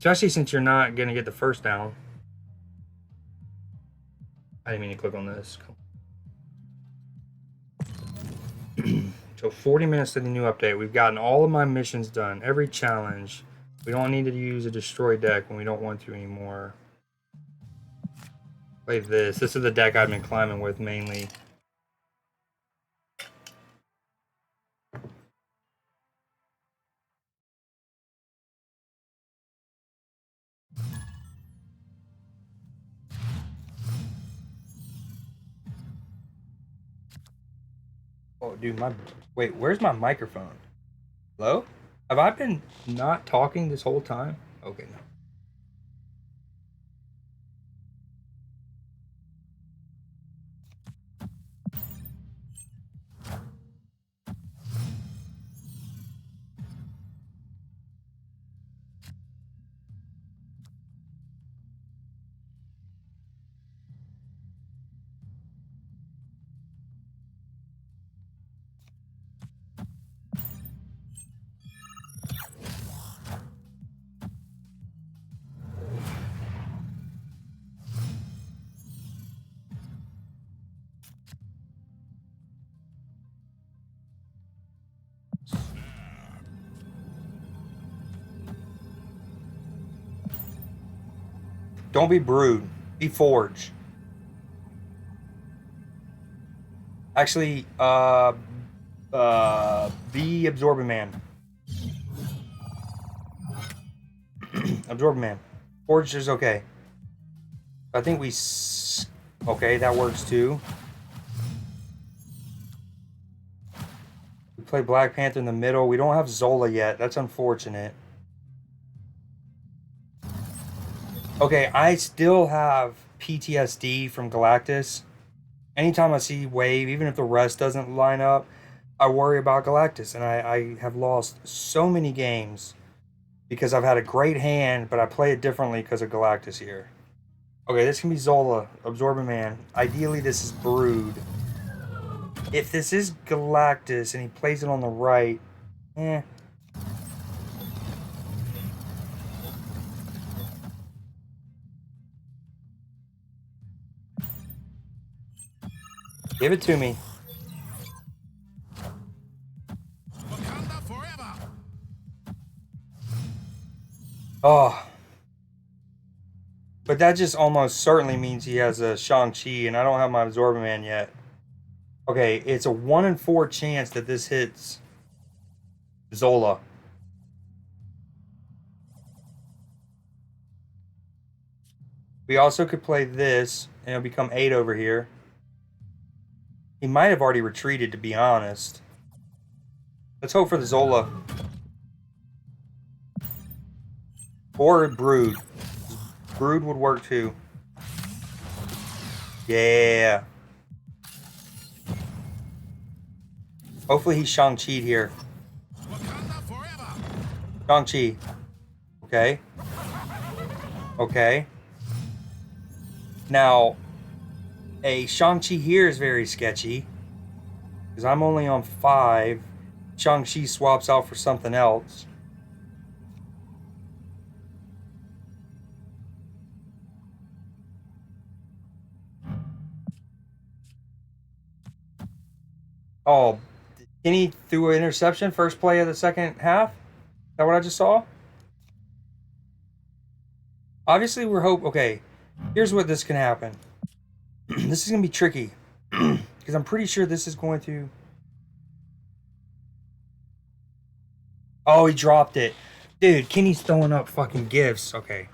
Especially since you're not going to get the first down. I didn't mean to click on this. So 40 minutes to the new update. We've gotten all of my missions done. Every challenge. We don't need to use a destroy deck when we don't want to anymore. Play this. This is the deck I've been climbing with mainly. Oh, dude, wait, where's my microphone? Hello? Have I been not talking this whole time? Okay, no. Don't be Brood. Be Forge. Actually, be Absorbing Man. Absorbing Man. Forge is okay. I think we... Okay, that works too. We play Black Panther in the middle. We don't have Zola yet. That's unfortunate. Okay, I still have PTSD from Galactus. Anytime I see Wave, even if the rest doesn't line up, I worry about Galactus. And I have lost so many games because I've had a great hand, but I play it differently because of Galactus here. Okay, this can be Zola, Absorbing Man. Ideally, this is Brood. If this is Galactus and he plays it on the right, eh. Give it to me. Oh. But that just almost certainly means he has a Shang-Chi, and I don't have my Absorbing Man yet. Okay, it's a 1 in 4 chance that this hits Zola. We also could play this, and it'll become 8 over here. He might have already retreated, to be honest. Let's hope for the Zola. Or Brood. Brood would work too. Yeah. Hopefully he's Shang-Chi here. Shang-Chi. Okay. Okay. Now, a Shang-Chi here is very sketchy. Because I'm only on 5. Shang-Chi swaps out for something else. Oh, Kenny threw an interception first play of the second half? Is that what I just saw? Obviously, we're hope. Okay, here's what this can happen. This is going to be tricky. Because I'm pretty sure this is going to... Oh, he dropped it. Dude, Kenny's throwing up fucking gifts. Okay.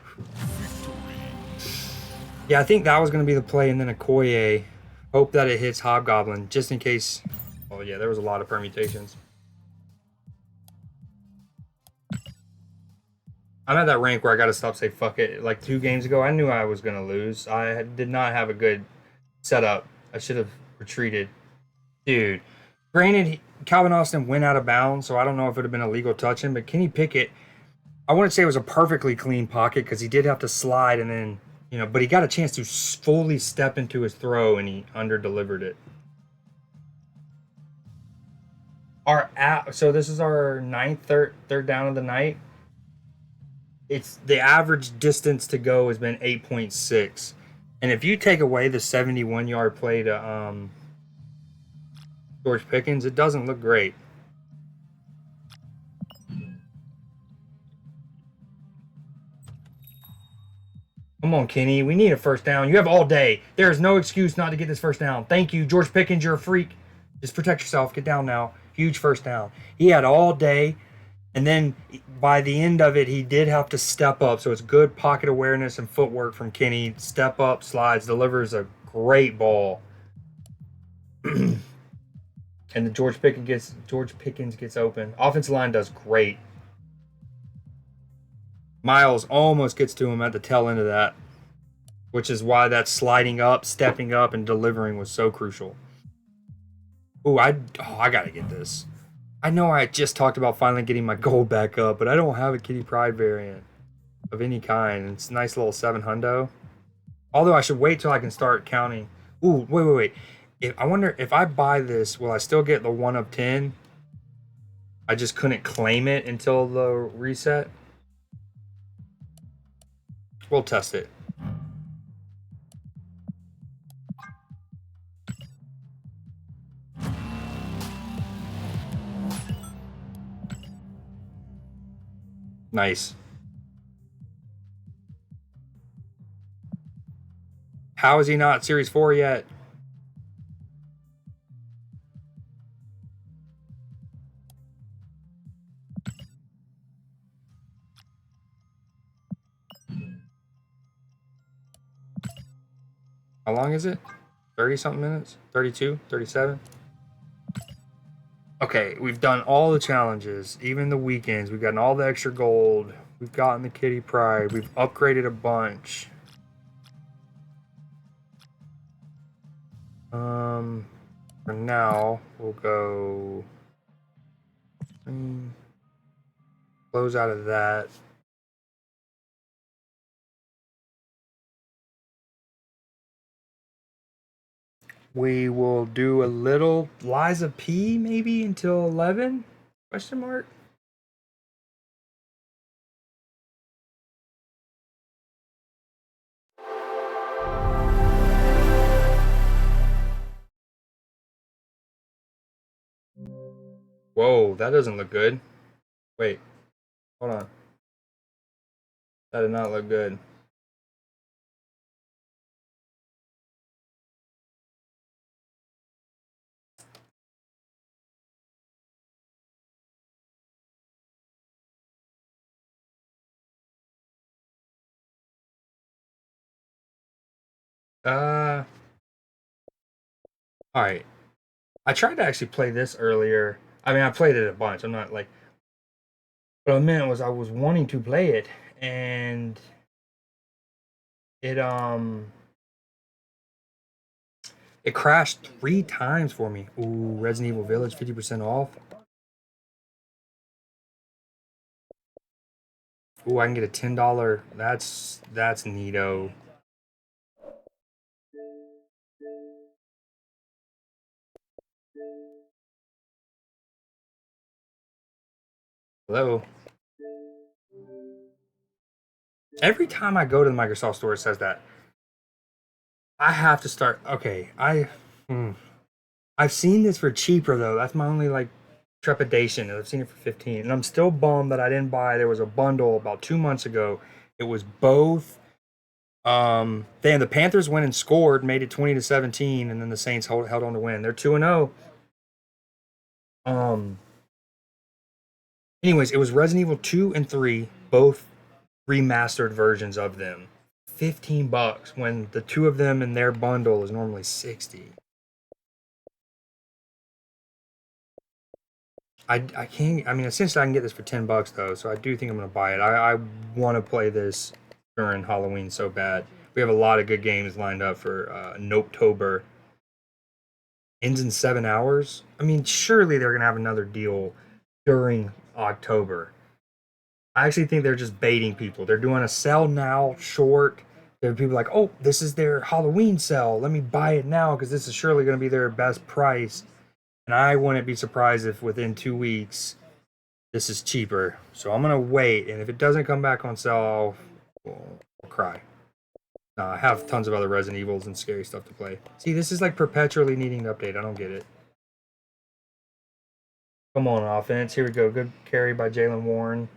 Yeah, I think that was going to be the play, and then a Koye. Hope that it hits Hobgoblin, just in case... Oh, yeah, there was a lot of permutations. I'm at that rank where I got to stop saying fuck it. Like 2 games ago, I knew I was going to lose. I did not have a good setup. I should have retreated. Dude, granted, Calvin Austin went out of bounds, so I don't know if it would have been a legal touching, but Kenny Pickett, I wouldn't say it was a perfectly clean pocket because he did have to slide and then, but he got a chance to fully step into his throw and he under-delivered it. So this is our 9th third down of the night. It's the average distance to go has been 8.6. And if you take away the 71-yard play to George Pickens, it doesn't look great. Come on, Kenny. We need a first down. You have all day. There is no excuse not to get this first down. Thank you, George Pickens. You're a freak. Just protect yourself. Get down now. Huge first down. He had all day. And then by the end of it, he did have to step up. So it's good pocket awareness and footwork from Kenny. Step up, slides, delivers a great ball. And the George Pickens gets open. Offensive line does great. Miles almost gets to him at the tail end of that, which is why that sliding up, stepping up, and delivering was so crucial. I gotta get this. I know I just talked about finally getting my gold back up, but I don't have a Kitty Pride variant of any kind. It's a nice little 7 hundo. Although I should wait till I can start counting. Ooh, wait. I wonder if I buy this, will I still get the 1 of 10? I just couldn't claim it until the reset. We'll test it. Nice. How is he not Series 4 yet? How long is it? 30 something minutes? 32? 37? Okay, we've done all the challenges, even the weekends. We've gotten all the extra gold. We've gotten the Kitty Pride. We've upgraded a bunch. For now, we'll go close out of that. We will do a little Liza P maybe until 11? Question mark? Whoa, that doesn't look good. Wait, hold on. That did not look good. Uh, all right. I tried to actually play this earlier. I mean, I played it a bunch. I'm not like, what I meant was I was wanting to play it, and it it crashed 3 times for me. Ooh, Resident Evil Village 50% off. Ooh, I can get a $10. That's neato. Hello. Every time I go to the Microsoft Store, it says that. I have to start. Okay, I've seen this for cheaper though. That's my only like trepidation. I've seen it for 15, and I'm still bummed that I didn't buy. There was a bundle about 2 months ago. It was both. Then the Panthers went and scored, made it 20-17, and then the Saints held on to win. They're 2-0. Um. Anyways, it was Resident Evil 2 and 3, both remastered versions of them. $15 when the two of them in their bundle is normally 60. I can't. I mean, essentially, I can get this for $10 though, so I do think I'm gonna buy it. I want to play this during Halloween so bad. We have a lot of good games lined up for Nopetober. Ends in 7 hours. I mean, surely they're gonna have another deal during October. I actually think they're just baiting people. They're doing a sell now short. There are people like, oh, this is their Halloween sell. Let me buy it now because this is surely going to be their best price. And I wouldn't be surprised if within 2 weeks This is cheaper, so I'm gonna wait. And if it doesn't come back on sale, I'll cry. I have tons of other Resident Evils and scary stuff to play. See, this is like perpetually needing to update. I don't get it. Come on, offense. Here we go. Good carry by Jalen Warren.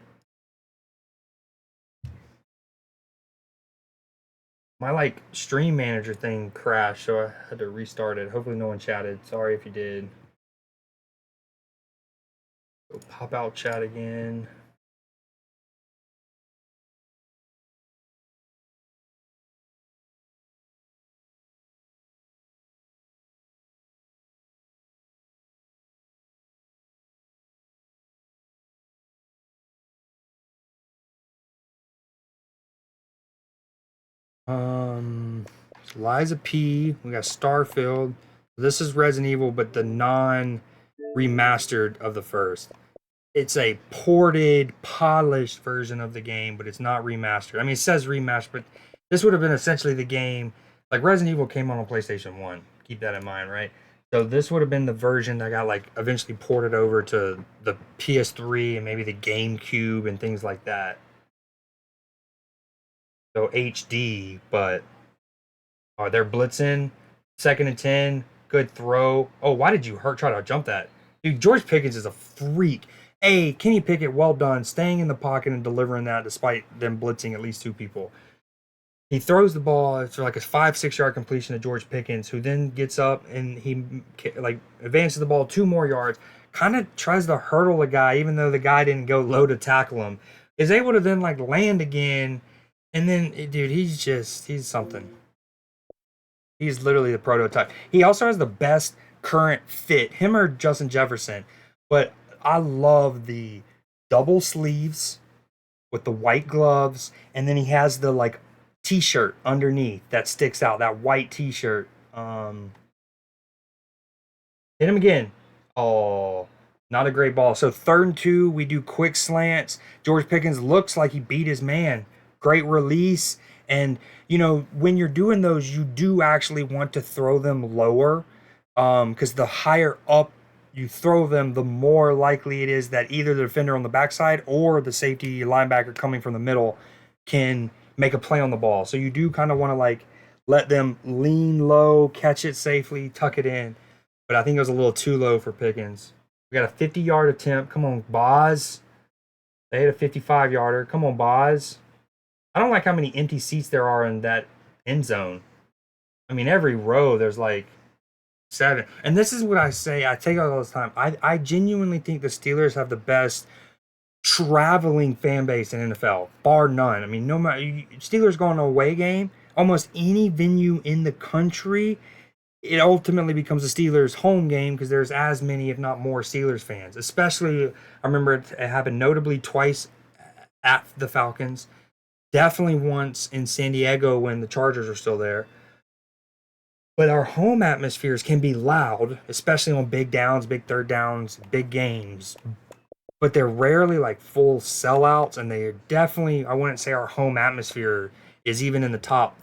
My like stream manager thing crashed, so I had to restart it. Hopefully, no one chatted. Sorry if you did. Go pop out chat again. Liza P. We got Starfield. This is Resident Evil, but the non remastered of the first. It's a ported, polished version of the game, but it's not remastered. I mean, it says remastered, but this would have been essentially the game. Like Resident Evil came on PlayStation 1. Keep that in mind, right? So this would have been the version that got like eventually ported over to the PS3 and maybe the GameCube and things like that. So HD, but they're blitzing. Second and 10. Good throw. Oh, why did you try to jump that? Dude, George Pickens is a freak. Hey, Kenny Pickett, well done. Staying in the pocket and delivering that despite them blitzing at least two people. He throws the ball. It's like a 5-6 yard completion to George Pickens, who then gets up and he like advances the ball 2 more yards. Kind of tries to hurdle the guy, even though the guy didn't go low to tackle him. Is able to then like land again, and then dude, he's something. He's literally the prototype. He also has the best current fit, him or Justin Jefferson. But I love the double sleeves with the white gloves, and then he has the like t-shirt underneath that sticks out. That white t-shirt. Hit him again. Oh, not a great ball. So 3rd and 2, we do quick slants. George Pickens looks like he beat his man. Great release. And, when you're doing those, you do actually want to throw them lower because the higher up you throw them, the more likely it is that either the defender on the backside or the safety linebacker coming from the middle can make a play on the ball. So you do kind of want to like let them lean low, catch it safely, tuck it in. But I think it was a little too low for Pickens. We got a 50-yard attempt. Come on, Boz. They hit a 55-yarder. Come on, Boz. I don't like how many empty seats there are in that end zone. I mean, every row there's like 7. And this is what I say. I take it all the time. I genuinely think the Steelers have the best traveling fan base in NFL, bar none. I mean, no matter Steelers go on an away game, almost any venue in the country, it ultimately becomes a Steelers home game because there's as many, if not more, Steelers fans. Especially, I remember it happened notably twice at the Falcons. Definitely once in San Diego when the Chargers are still there. But our home atmospheres can be loud, especially on big downs, big third downs, big games. But they're rarely like full sellouts, and they are definitely, I wouldn't say our home atmosphere is even in the top.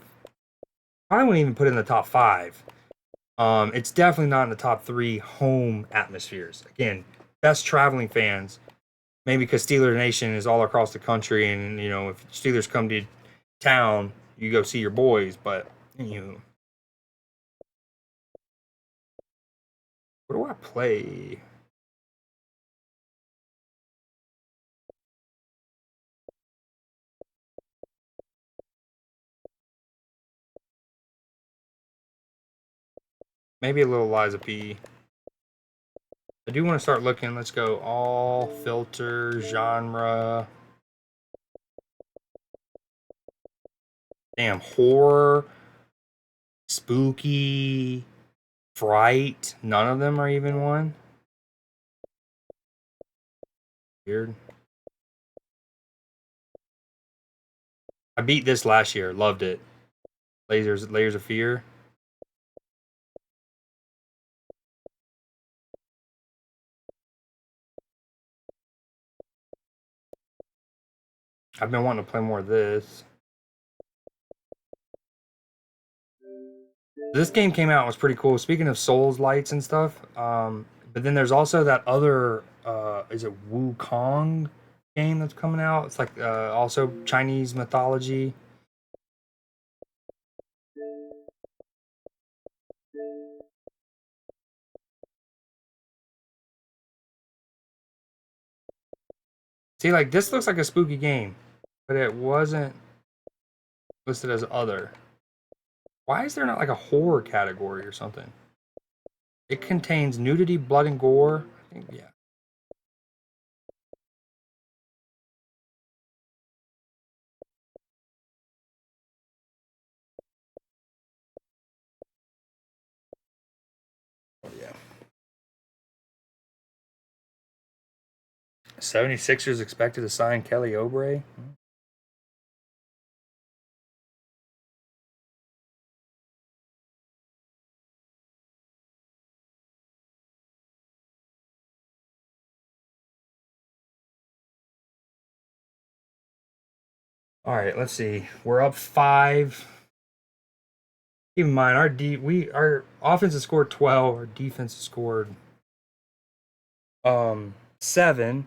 I wouldn't even put it in the top 5. It's definitely not in the top 3 home atmospheres. Again, best traveling fans, maybe because Steelers Nation is all across the country, and if Steelers come to town, you go see your boys. But what do I play? Maybe a little Liza P. I do want to start looking. Let's go all filter genre. Damn, horror, spooky, fright. None of them are even one. Weird. I beat this last year. Loved it. Layers of Fear. I've been wanting to play more of this. This game came out and was pretty cool. Speaking of Souls lights and stuff, But then there's also that other is it Wukong game that's coming out? It's like also Chinese mythology. See, like this looks like a spooky game, but it wasn't listed as other. Why is there not like a horror category or something? It contains nudity, blood, and gore. I think, yeah. Oh, yeah. 76ers expected to sign Kelly Oubre. All right, let's see. We're up 5. Keep in mind, our offense has scored 12. Our defense has scored 7.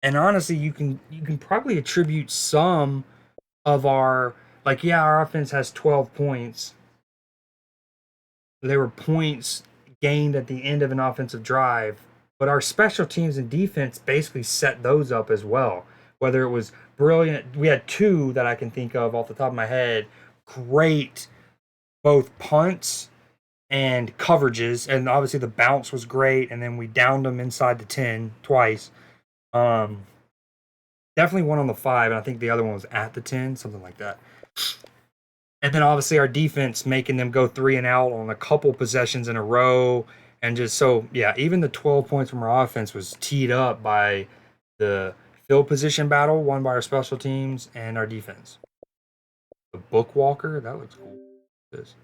And honestly, you can probably attribute some of our, like, yeah, our offense has 12 points. There were points gained at the end of an offensive drive, but our special teams and defense basically set those up as well. Whether it was brilliant, we had two that I can think of off the top of my head. Great, both punts and coverages, and obviously the bounce was great. And then we downed them inside the 10 twice. Um, Definitely one on the 5, and I think the other one was at the 10, something like that. And then obviously our defense making them go 3 and out on a couple possessions in a row. And just so, yeah, even the 12 points from our offense was teed up by the field position battle won by our special teams and our defense. The book walker, that looks cool. This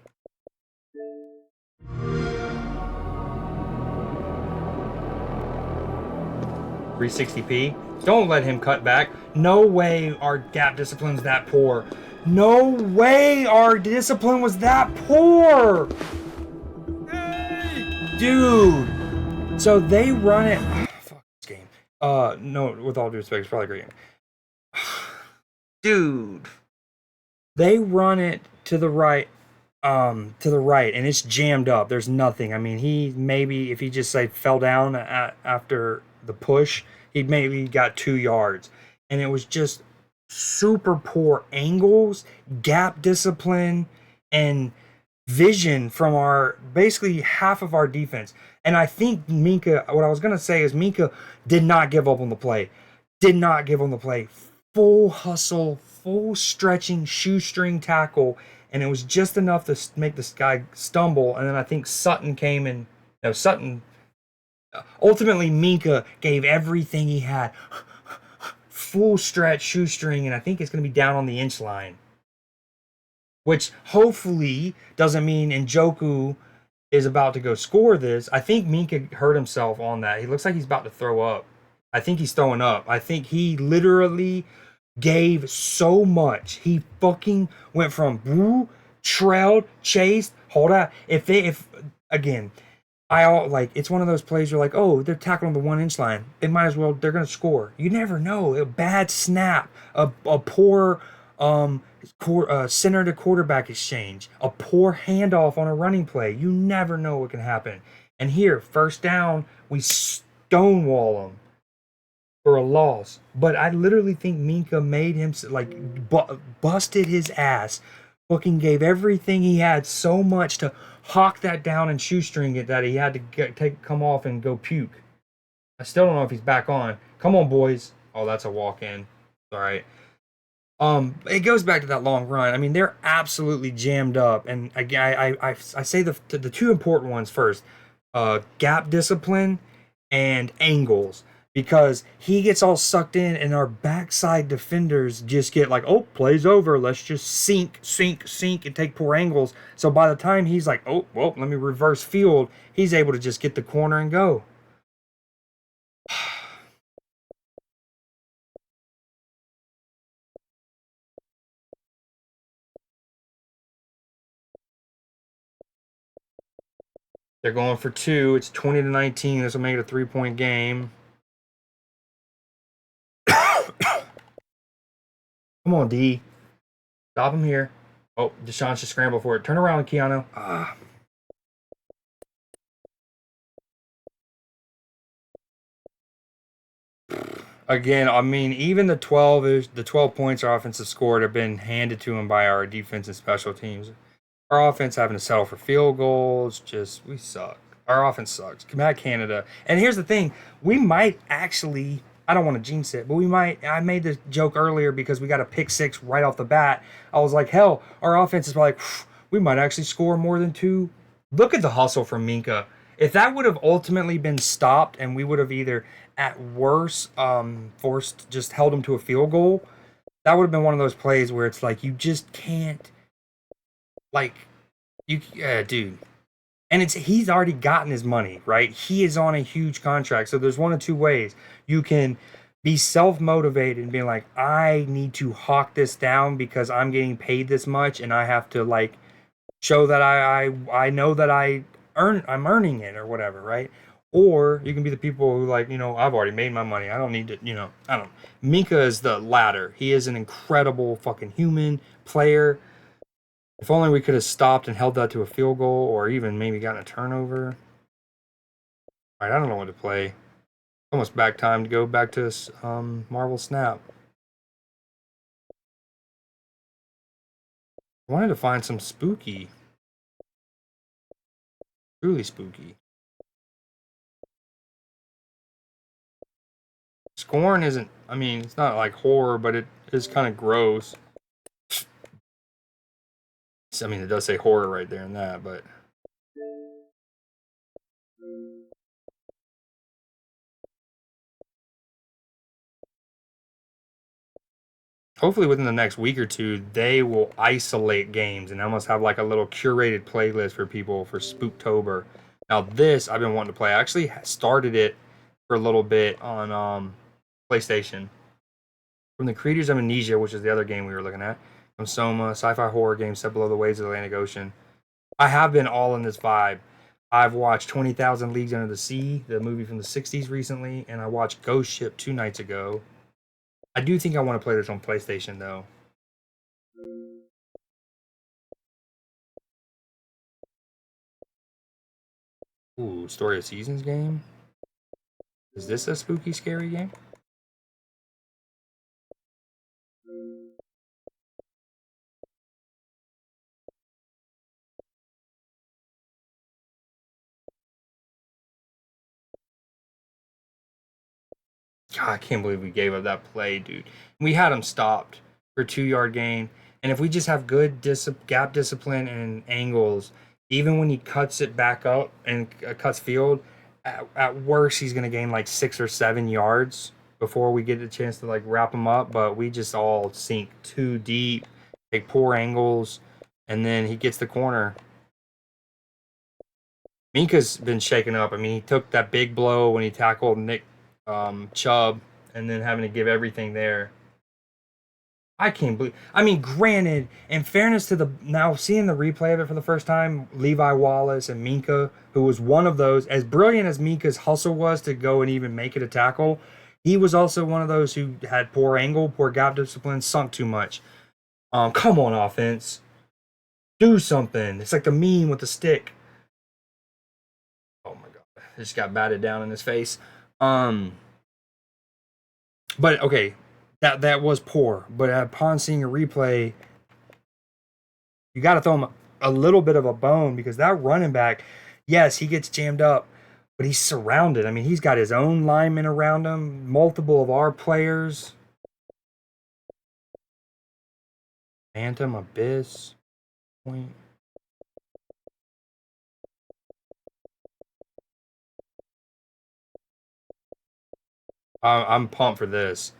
360p. Don't let him cut back. No way our gap discipline's that poor. No way our discipline was that poor. Dude. So they run it. Fuck this game. No, with all due respect, it's probably a great game. Dude. They run it to the right, and it's jammed up. There's nothing. I mean, he maybe if he just say fell down after the push, he maybe got 2 yards, and it was just super poor angles, gap discipline, and vision from our basically half of our defense. And I think Minka, what I was gonna say is Minka did not give up on the play, did not give on the play. Full hustle, full stretching, shoestring tackle, and it was just enough to make this guy stumble. And then I think Sutton came and no Sutton. Ultimately, Minka gave everything he had, full stretch shoestring, and I think it's going to be down on the inch line, which hopefully doesn't mean Njoku is about to go score this. I think Minka hurt himself on that. He looks like he's about to throw up. I think he's throwing up. I think he literally gave so much. He fucking went from woo, trailed, chased, hold out. If again, I all like it's one of those plays you're like, oh, they're tackling the 1 inch line. They might as well. They're gonna score. You never know. A bad snap, a poor center to quarterback exchange, a poor handoff on a running play. You never know what can happen. And here, first down, we stonewall them for a loss. But I literally think Minka made him like busted his ass, fucking gave everything he had so much to hawk that down and shoestring it that he had to come off and go puke. I still don't know if he's back on. Come on, boys. Oh, that's a walk in. All right. It goes back to that long run. I mean, they're absolutely jammed up, and I say the two important ones first: gap discipline and angles, because he gets all sucked in, and our backside defenders just get like, oh, plays over. Let's just sink, and take poor angles. So by the time he's like, oh, well, let me reverse field, he's able to just get the corner and go. They're going for 2. It's 20-19. This will make it a 3-point game. Come on, D. Stop him here. Oh, Deshaun should scramble for it. Turn around, Keanu. Again, I mean, even the 12 points our offense has scored have been handed to him by our defense and special teams. Our offense having to settle for field goals, we suck. Our offense sucks. Come Canada. And here's the thing, we might actually, I don't want to jinx it, but I made this joke earlier because we got a pick 6 right off the bat. I was like, hell, our offense is like, we might actually score more than 2. Look at the hustle from Minka. If that would have ultimately been stopped and we would have either at worst just held him to a field goal, that would have been one of those plays where it's like you just can't, like, dude. And he's already gotten his money, right? He is on a huge contract. So there's one of two ways. You can be self-motivated and be like, I need to hawk this down because I'm getting paid this much and I have to, like, show that I know that I'm earning it or whatever, right? Or you can be the people who, like, I've already made my money. I don't need to, I don't. Minka is the latter. He is an incredible fucking human player. If only we could have stopped and held that to a field goal or even maybe gotten a turnover. All right, I don't know what to play. Almost back time to go back to Marvel Snap. I wanted to find some spooky. Truly spooky. Scorn isn't, I mean, it's not like horror, but it is kind of gross. I mean, it does say horror right there in that, but. Hopefully within the next week or two, they will isolate games and almost have like a little curated playlist for people for Spooktober. Now this I've been wanting to play. I actually started it for a little bit on PlayStation. From the creators of Amnesia, which is the other game we were looking at. From Soma, sci-fi horror game set below the waves of the Atlantic Ocean. I have been all in this vibe. I've watched 20,000 Leagues Under the Sea, the movie from the 60s recently, and I watched Ghost Ship 2 nights ago. I do think I want to play this on PlayStation, though. Ooh, Story of Seasons game? Is this a spooky, scary game? God, I can't believe we gave up that play, dude. We had him stopped for 2-yard gain. And if we just have good gap discipline and angles, even when he cuts it back up and cuts field, at worst he's going to gain like 6 or 7 yards before we get a chance to like wrap him up. But we just all sink too deep, take poor angles, and then he gets the corner. Minka's been shaken up. I mean, he took that big blow when he tackled Nick Chubb, and then having to give everything there. I can't believe. I mean, granted, in fairness to now seeing the replay of it for the first time, Levi Wallace and Minka, who was one of those, as brilliant as Minka's hustle was to go and even make it a tackle, he was also one of those who had poor angle, poor gap discipline, sunk too much. Come on, offense, do something. It's like the meme with the stick. Oh my god, it just got batted down in his face. But okay, that was poor. But upon seeing a replay, you got to throw him a little bit of a bone because that running back, yes, he gets jammed up, but he's surrounded. I mean, he's got his own linemen around him, multiple of our players. Phantom, Abyss, Point. I'm pumped for this.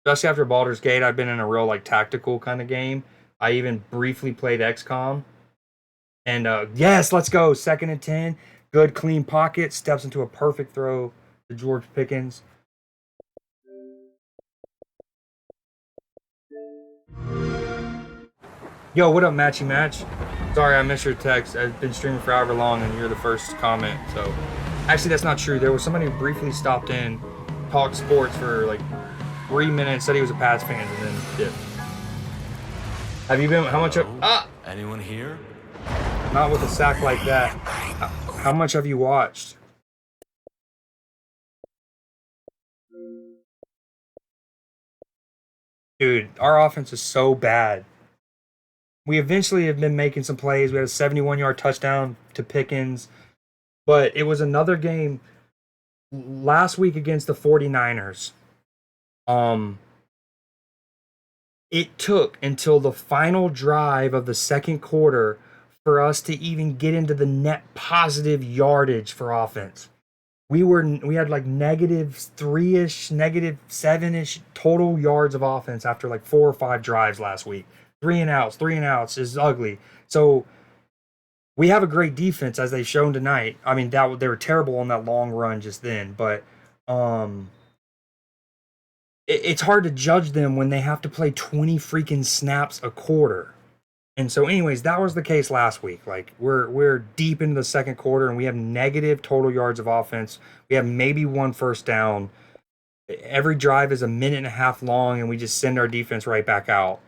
Especially after Baldur's Gate, I've been in a real like tactical kind of game. I even briefly played XCOM. And yes, let's go. 2nd and 10. Good clean pocket. Steps into a perfect throw to George Pickens. Yo, what up, Matchy Match? Sorry, I missed your text. I've been streaming for however long, and you're the first comment. So, actually, that's not true. There was somebody who briefly stopped in, talked sports for like 3 minutes, said he was a Pats fan, and then dipped. Have you been? How much? Anyone here? Not with a sack like that. How much have you watched? Dude, our offense is so bad. We eventually have been making some plays. We had a 71-yard touchdown to Pickens, but it was another game last week against the 49ers. Um, it took until the final drive of the second quarter for us to even get into the net positive yardage for offense. We had like negative 3-ish, negative 7-ish total yards of offense after like 4 or 5 drives last week. Three and outs is ugly. So we have a great defense as they've shown tonight. I mean, that they were terrible on that long run just then, but um it's hard to judge them when they have to play 20 freaking snaps a quarter. And so, anyways, that was the case last week. Like we're deep into the second quarter and we have negative total yards of offense. We have maybe one first down. Every drive is a minute and a half long, and we just send our defense right back out.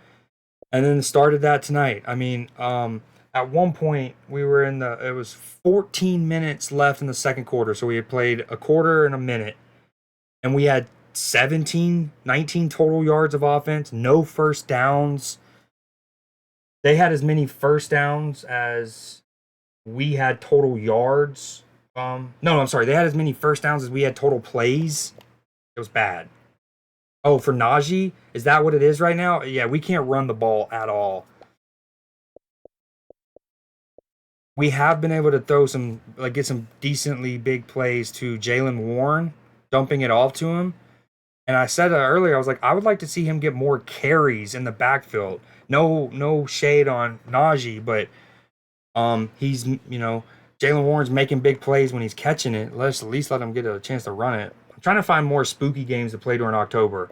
And then started that tonight. I mean, at one point we were in the it was 14 minutes left in the second quarter, so we had played a quarter and a minute, and we had 17, 19 total yards of offense, no first downs. They had as many first downs as we had total yards. No, I'm sorry. They had as many first downs as we had total plays. It was bad. Oh, for Najee, is that what it is right now? Yeah, we can't run the ball at all. We have been able to throw some, like, get some decently big plays to Jalen Warren, dumping it off to him. And I said earlier, I was like, I would like to see him get more carries in the backfield. No shade on Najee, but he's Jalen Warren's making big plays when he's catching it. Let's at least let him get a chance to run it. I'm trying to find more spooky games to play during October.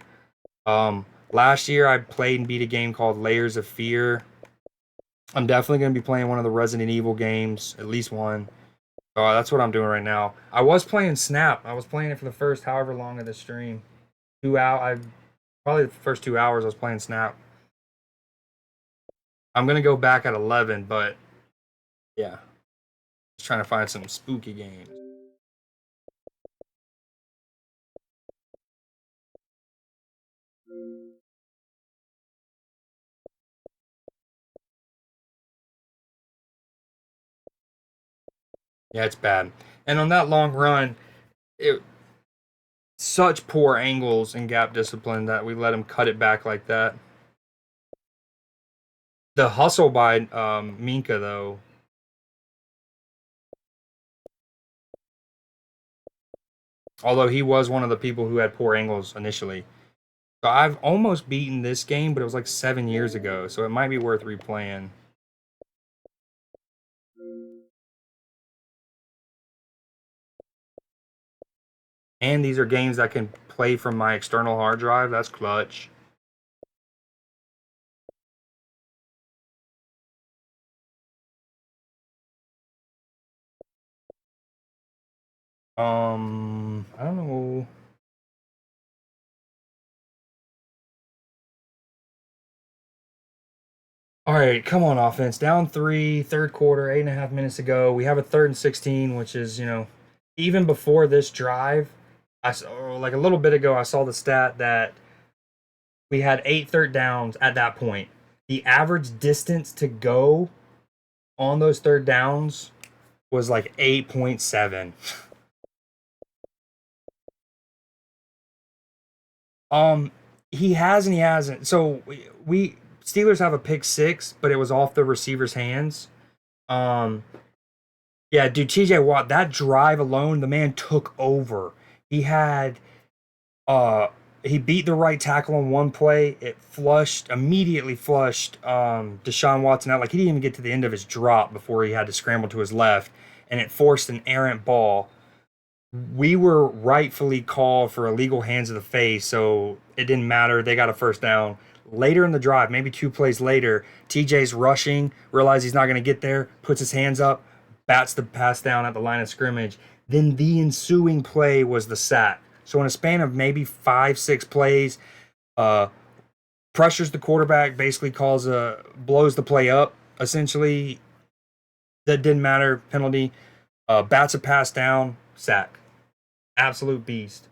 Last year I played and beat a game called Layers of Fear. I'm definitely going to be playing one of the Resident Evil games, at least one. That's what I'm doing right now. I was playing Snap. I was playing it for the first however long of the stream. 2 hours. Probably the first 2 hours I was playing Snap. I'm gonna go back at 11, but yeah, just trying to find some spooky games. Yeah, it's bad. And on that long run, it such poor angles and gap discipline that we let him cut it back like that. The hustle by Minka though, although he was one of the people who had poor angles initially. So I've almost beaten this game, but it was like 7 years ago, so it might be worth replaying. And these are games that can play from my external hard drive. That's clutch. I don't know. All right, come on, offense. Down three, third quarter, 8.5 minutes ago. We have a third and 16, which is, even before this drive, I saw, like a little bit ago, I saw the stat that we had 8 third downs at that point. The average distance to go on those third downs was like 8.7. Um, he has and he hasn't. So we Steelers have a pick six, but it was off the receiver's hands. Um, yeah, dude, TJ Watt, that drive alone, the man took over. He had uh he beat the right tackle on one play. It immediately flushed Deshaun Watson out. Like he didn't even get to the end of his drop before he had to scramble to his left, and it forced an errant ball. We were rightfully called for illegal hands of the face, so it didn't matter. They got a first down. Later in the drive, maybe 2 plays later, TJ's rushing, realizes he's not going to get there, puts his hands up, bats the pass down at the line of scrimmage. Then the ensuing play was the sack. So in a span of maybe 5, 6 plays, uh, pressures the quarterback, basically blows the play up. Essentially, that didn't matter. Penalty. Bats a pass down, sack. Absolute beast.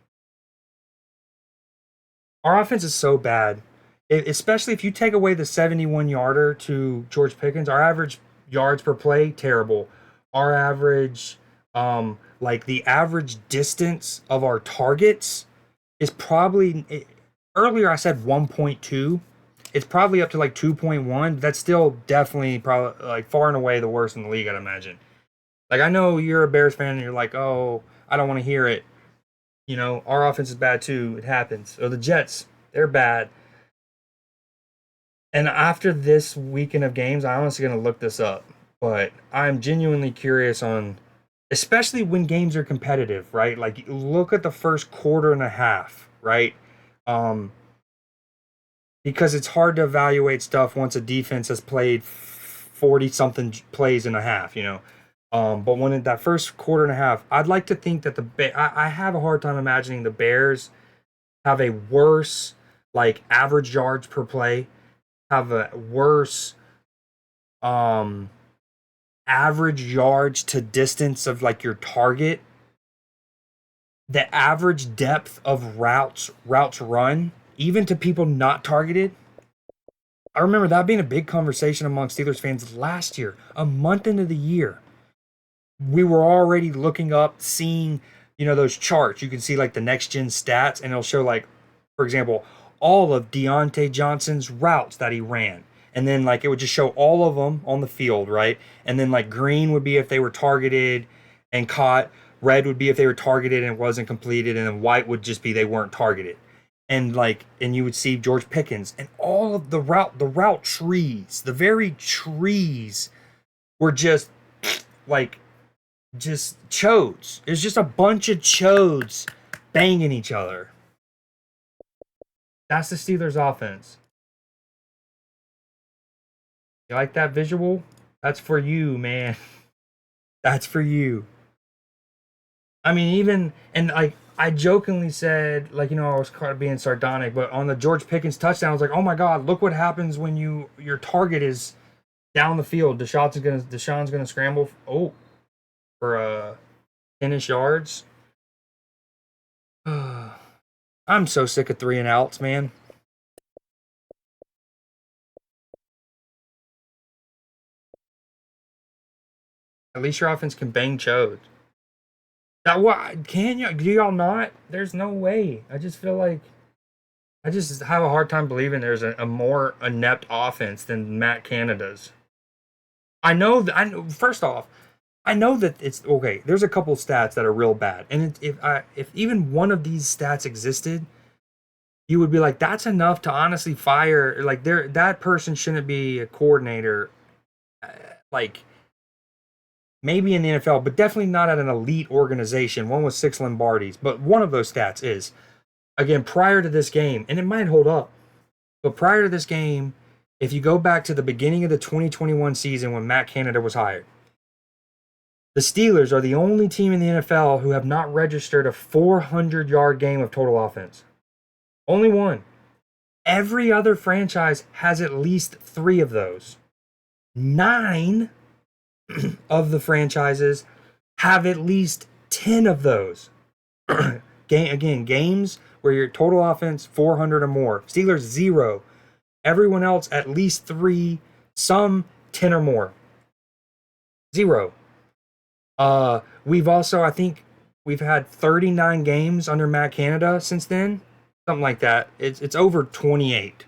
Our offense is so bad, especially if you take away the 71 yarder to George Pickens. Our average yards per play, terrible. Our average, like the average distance of our targets is probably, earlier I said 1.2. It's probably up to like 2.1. That's still definitely probably like far and away the worst in the league, I'd imagine. Like, I know you're a Bears fan and you're like, oh, I don't want to hear it. You know, our offense is bad too. It happens. Or the Jets, they're bad. And after this weekend of games, I'm honestly going to look this up. But I'm genuinely curious on, especially when games are competitive, right? Like, look at the first quarter and a half, right? Because it's hard to evaluate stuff once a defense has played 40 something plays in a half, you know. But when in that first quarter and a half, I'd like to think that I have a hard time imagining the Bears have a worse like average yards per play, have a worse average yards to distance of like your target, the average depth of routes run, even to people not targeted. I remember that being a big conversation among Steelers fans last year, a month into the year. We were already looking up, seeing, those charts. You can see like the next gen stats, and it'll show like, for example, all of Deontay Johnson's routes that he ran. And then like it would just show all of them on the field, right? And then like green would be if they were targeted and caught, red would be if they were targeted and it wasn't completed, and then white would just be they weren't targeted. And you would see George Pickens and all of the route trees, the very trees were just like just chodes. It's just a bunch of chodes banging each other. That's the Steelers offense. You like that visual? That's for you, man. That's for you. I mean, even, and like, I jokingly said, like, I was kind of being sardonic, but on the George Pickens touchdown, I was like, oh my God, look what happens when your target is down the field. Deshaun's gonna scramble. For 10-ish yards. I'm so sick of 3-and-outs, man. At least your offense can bang chode. What can you? Do y'all not? There's no way. I just feel like I just have a hard time believing there's a more inept offense than Matt Canada's. I know that. First off, I know that it's okay. There's a couple stats that are real bad, and if even one of these stats existed, you would be like, that's enough to honestly fire. Like that person shouldn't be a coordinator. Like maybe in the NFL, but definitely not at an elite organization. One with 6 Lombardis, but one of those stats is again prior to this game, and it might hold up. But prior to this game, if you go back to the beginning of the 2021 season when Matt Canada was hired. The Steelers are the only team in the NFL who have not registered a 400-yard game of total offense. Only one. Every other franchise has at least 3 of those. 9 of the franchises have at least 10 of those. Games where your total offense 400 or more. Steelers 0. Everyone else at least 3, some 10 or more. 0. We've also, I think, we've had 39 games under Matt Canada since then, something like that. It's over 28.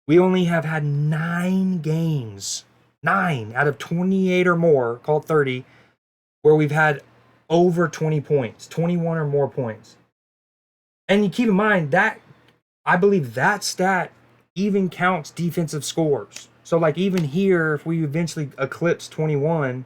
We only have had 9 games, 9 out of 28 or more, called 30, where we've had over 20 points, 21 or more points. And you keep in mind that I believe that stat even counts defensive scores. So like even here, if we eventually eclipse 21.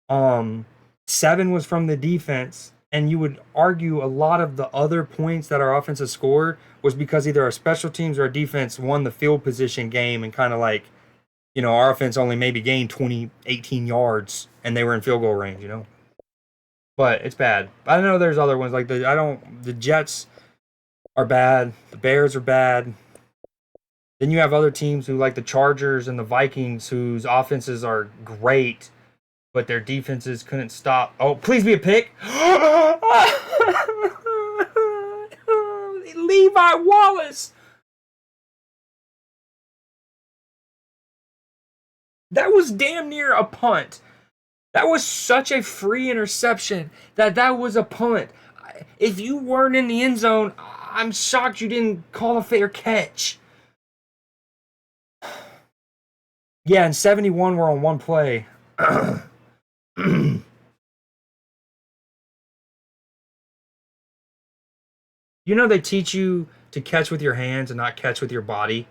7 was from the defense, and you would argue a lot of the other points that our offense has scored was because either our special teams or our defense won the field position game and kind of like, our offense only maybe gained 20, 18 yards and they were in field goal range. But it's bad. I know there's other ones like the Jets are bad, the Bears are bad. Then you have other teams who like the Chargers and the Vikings whose offenses are great, but their defenses couldn't stop. Oh, please be a pick. Levi Wallace. That was damn near a punt. That was such a free interception that was a punt. If you weren't in the end zone, I'm shocked you didn't call a fair catch. Yeah, and 71 were on one play. They teach you to catch with your hands and not catch with your body.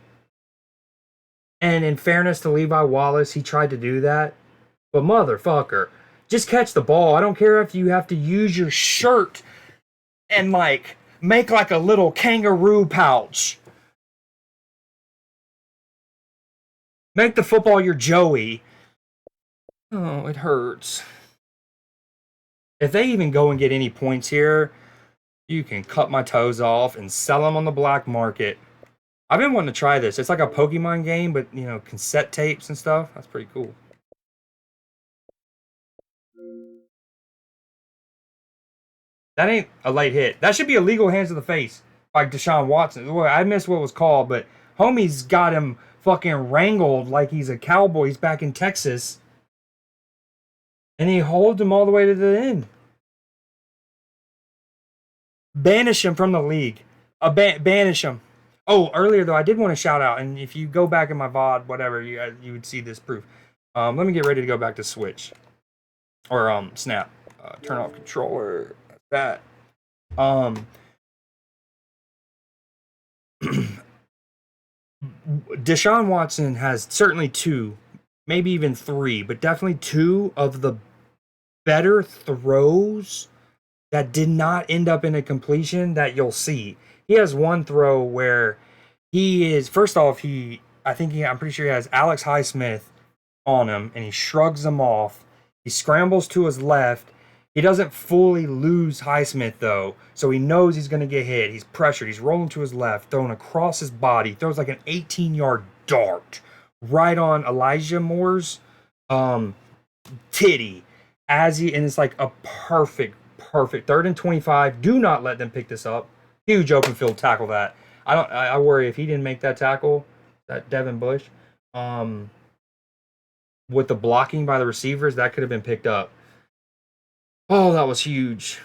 And in fairness to Levi Wallace, he tried to do that. But motherfucker, just catch the ball. I don't care if you have to use your shirt and make like a little kangaroo pouch. Make the football your Joey. Oh, it hurts. If they even go and get any points here, you can cut my toes off and sell them on the black market. I've been wanting to try this. It's like a Pokemon game, but, cassette tapes and stuff. That's pretty cool. That ain't a light hit. That should be illegal hands to the face by Deshaun Watson. Well, I missed what it was called, but homie's got him fucking wrangled like he's a cowboy. He's back in Texas. And he holds him all the way to the end. Banish him from the league. Banish him. Oh, earlier though, I did want to shout out, and if you go back in my VOD, whatever, you would see this proof. Let me get ready to go back to Switch. Or Snap. Turn off controller. That. Deshaun Watson has certainly two, maybe even three, but definitely two of the better throws that did not end up in a completion that you'll see. He has one throw where he is, first off, I'm pretty sure he has Alex Highsmith on him, and he shrugs him off. He scrambles to his left. He doesn't fully lose Highsmith, though, so he knows he's going to get hit. He's pressured. He's rolling to his left, throwing across his body. Throws like an 18-yard dart right on Elijah Moore's titty. And it's like a perfect 3rd and 25. Do not let them pick this up. Huge open field tackle that. I worry if he didn't make that tackle, that Devin Bush, with the blocking by the receivers, that could have been picked up. Oh, that was huge.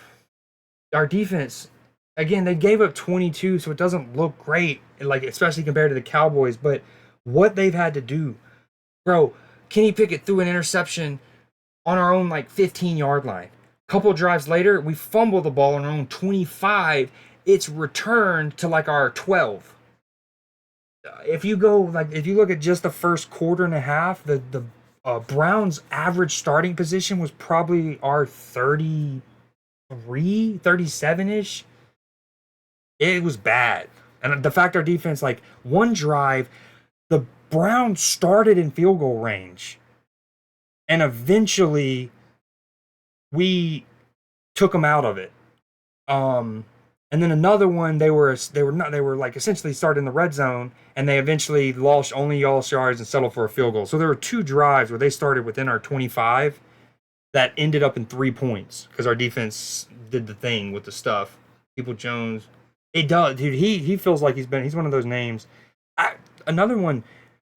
Our defense, again, they gave up 22, so it doesn't look great, especially compared to the Cowboys, but what they've had to do. Bro, Kenny Pickett threw an interception on our own 15-yard line. Couple drives later, we fumble the ball on our own 25. It's returned to our 12. If you look at just the first quarter and a half, the Browns' average starting position was probably our 33, 37-ish. It was bad. And the fact our defense, one drive, the Browns started in field goal range. And eventually, we took them out of it. And then another one, they were essentially starting in the red zone, and they eventually lost yards and settled for a field goal. So there were two drives where they started within our 25 that ended up in 3 points because our defense did the thing with the stuff. People Jones, it does, dude. He feels like he's one of those names. Another one,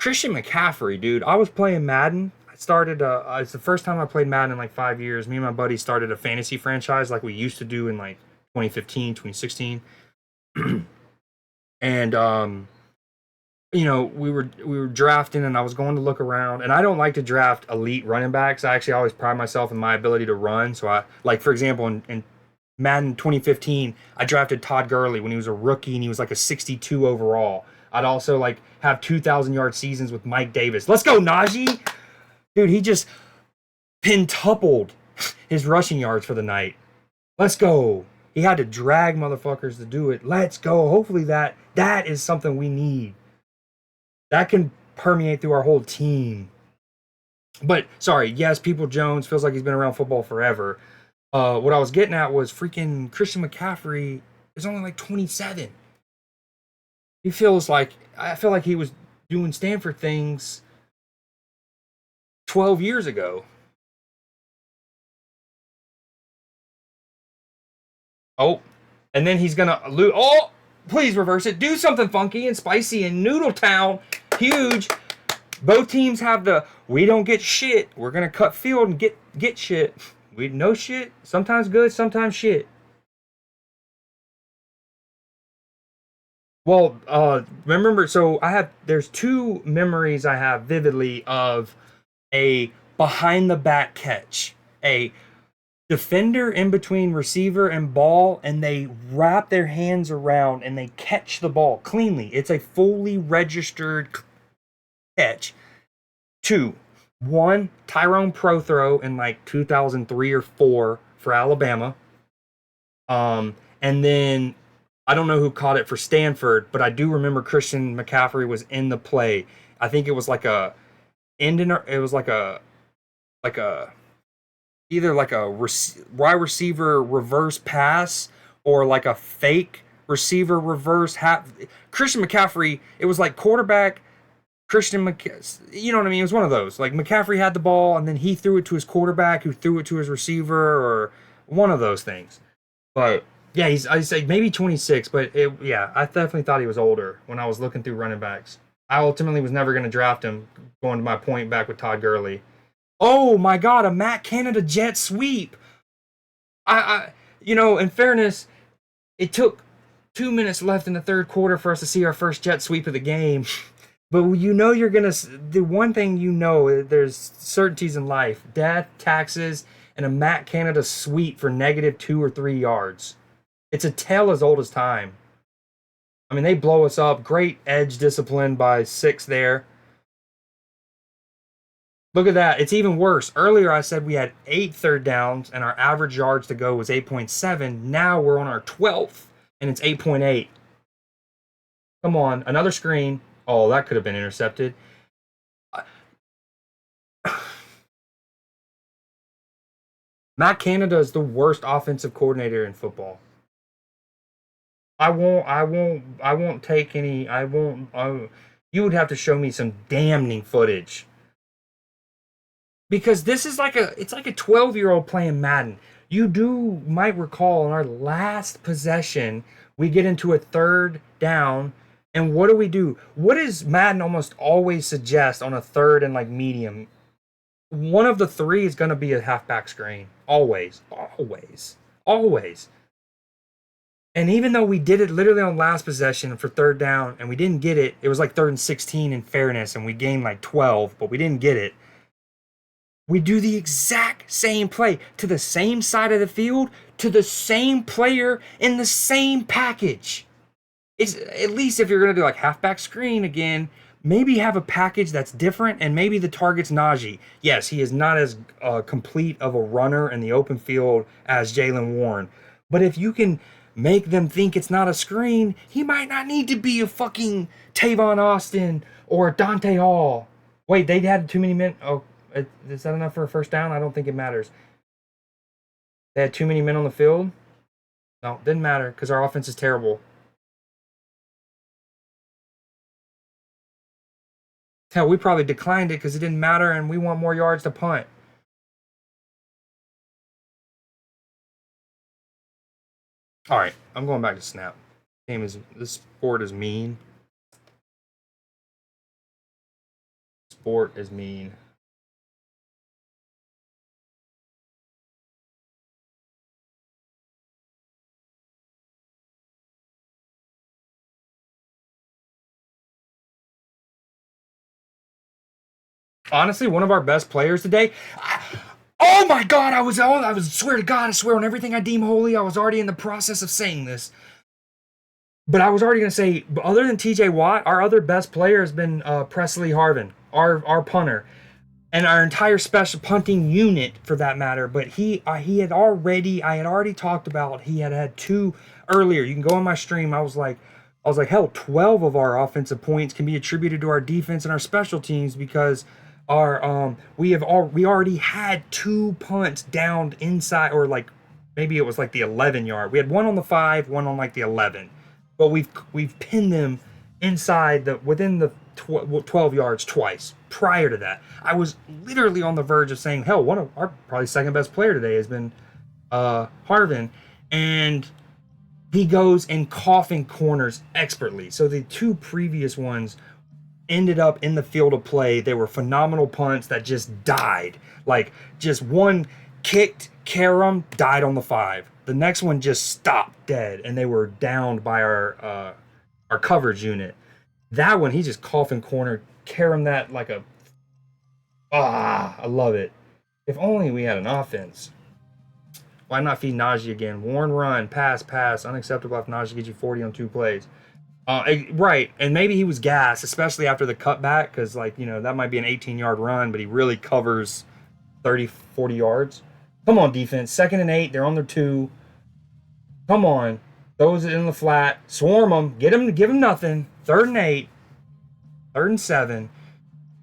Christian McCaffrey, dude. I was playing Madden. I started. It's the first time I played Madden in 5 years. Me and my buddy started a fantasy franchise like we used to do in 2015, 2016. And we were drafting, and I was going to look around, and I don't like to draft elite running backs. I actually always pride myself in my ability to run. So for example, in Madden 2015, I drafted Todd Gurley when he was a rookie, and he was a 62 overall. I'd also have 2,000-yard seasons with Mike Davis. Let's go, Najee! Dude, he just pentupled his rushing yards for the night. Let's go. He had to drag motherfuckers to do it. Let's go. Hopefully that is something we need. That can permeate through our whole team. But sorry, yes, People Jones feels like he's been around football forever. What I was getting at was freaking Christian McCaffrey is only like 27. He feels like I feel like he was doing Stanford things 12 years ago. Oh, and then he's gonna lose. Oh, please reverse it. Do something funky and spicy in Noodletown. Huge. Both teams have the we don't get shit. We're gonna cut field and get shit. We no shit. Sometimes good, sometimes shit. Well, remember, so there's two memories I have vividly of a behind the back catch. A defender in between receiver and ball, and they wrap their hands around and they catch the ball cleanly. It's a fully registered catch. Two, one Tyrone Pro throw in like 2003 or four for Alabama. And then I don't know who caught it for Stanford, but I do remember Christian McCaffrey was in the play. I think it was like a it was like a either like a wide receiver reverse pass or like a fake receiver reverse half. Christian McCaffrey, it was like quarterback you know what I mean? It was one of those. Like McCaffrey had the ball and then he threw it to his quarterback who threw it to his receiver or one of those things. But yeah, I say maybe 26, but yeah, I definitely thought he was older when I was looking through running backs. I ultimately was never going to draft him, going to my point back with Todd Gurley. Oh my God, a Matt Canada jet sweep. In fairness, it took 2 minutes left in the third quarter for us to see our first jet sweep of the game. But you're gonna. The one thing there's certainties in life: death, taxes, and a Matt Canada sweep for -2 or -3 yards. It's a tale as old as time. I mean, they blow us up. Great edge discipline by six there. Look at that. It's even worse. Earlier, I said we had 8 third downs and our average yards to go was 8.7. Now we're on our 12th and it's 8.8. Come on, another screen. Oh, that could have been intercepted. Matt Canada is the worst offensive coordinator in football. I won't take any. I won't. You would have to show me some damning footage because this is it's like a 12-year-old playing Madden. You might recall in our last possession, we get into a third down, and what do? What does Madden almost always suggest on a third and like medium? One of the three is going to be a halfback screen. Always, always, always. And even though we did it literally on last possession for third down and we didn't get it, it was like third and 16 in fairness, and we gained like 12, but we didn't get it. We do the exact same play to the same side of the field, to the same player in the same package. It's at least if you're going to do like halfback screen again, maybe have a package that's different and maybe the target's Najee. Yes, he is not as complete of a runner in the open field as Jaylen Warren. But if you can make them think it's not a screen, he might not need to be a fucking Tavon Austin or Dante Hall. Wait, they had too many men. Oh, is that enough for a first down? I don't think it matters. They had too many men on the field? No, didn't matter because our offense is terrible. Hell, we probably declined it because it didn't matter and we want more yards to punt. All right, I'm going back to snap. This sport is mean. Sport is mean. Honestly, one of our best players today. Oh my God! I was swear to God, I swear on everything I deem holy. I was already in the process of saying this, but I was already gonna say, other than T.J. Watt, our other best player has been Presley Harvin, our punter. and our entire special punting unit for that matter. But he had already I had already talked about he had two earlier. You can go on my stream. I was like, hell, 12 of our offensive points can be attributed to our defense and our special teams because we already had two punts downed inside, or like maybe it was like the 11 yard. We had one on the 5, one on like the 11, but we've pinned them inside the within the 12 yards twice. Prior to that, I was literally on the verge of saying, hell, one of our probably second best player today has been Harvin, and he goes and coughing corners expertly. So the two previous ones ended up in the field of play. They were phenomenal punts that just died. Like, just one kicked, Karam died on the 5. The next one just stopped dead, and they were downed by our coverage unit. That one, he just coughing corner, Karam that like a I love it. If only we had an offense. Why not feed Najee again? Warn, run, pass, pass. Unacceptable if Najee gets you 40 on 2 plays. Right, and maybe he was gassed, especially after the cutback, because, like, that might be an 18-yard run, but he really covers 30, 40 yards. Come on, defense. 2nd and 8. They're on their 2. Come on. Those in the flat. Swarm them. Give them nothing. 3rd and 8. 3rd and 7.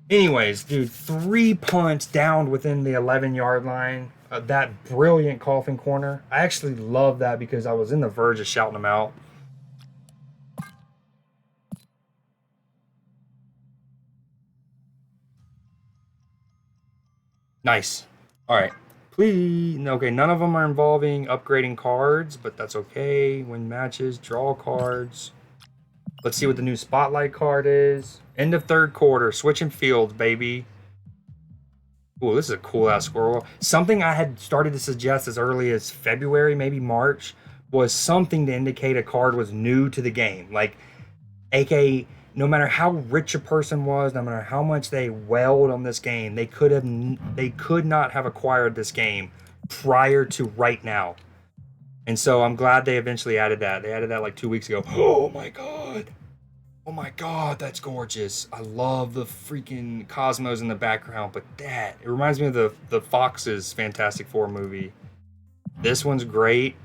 Anyways, dude, 3 punts downed within the 11-yard line. That brilliant coughing corner. I actually love that because I was in the verge of shouting him out. Nice. All right. Please. Okay, none of them are involving upgrading cards, but that's okay. Win matches, draw cards. Let's see what the new spotlight card is. End of 3rd quarter. Switching fields, baby. Ooh, this is a cool-ass squirrel. Something I had started to suggest as early as February, maybe March, was something to indicate a card was new to the game. Like, aka, no matter how rich a person was, no matter how much they wailed on this game, they could not have acquired this game prior to right now. And so I'm glad they eventually added that. They added that like 2 weeks ago. Oh my god. Oh my god, that's gorgeous. I love the freaking cosmos in the background, but it reminds me of the Fox's Fantastic Four movie. This one's great.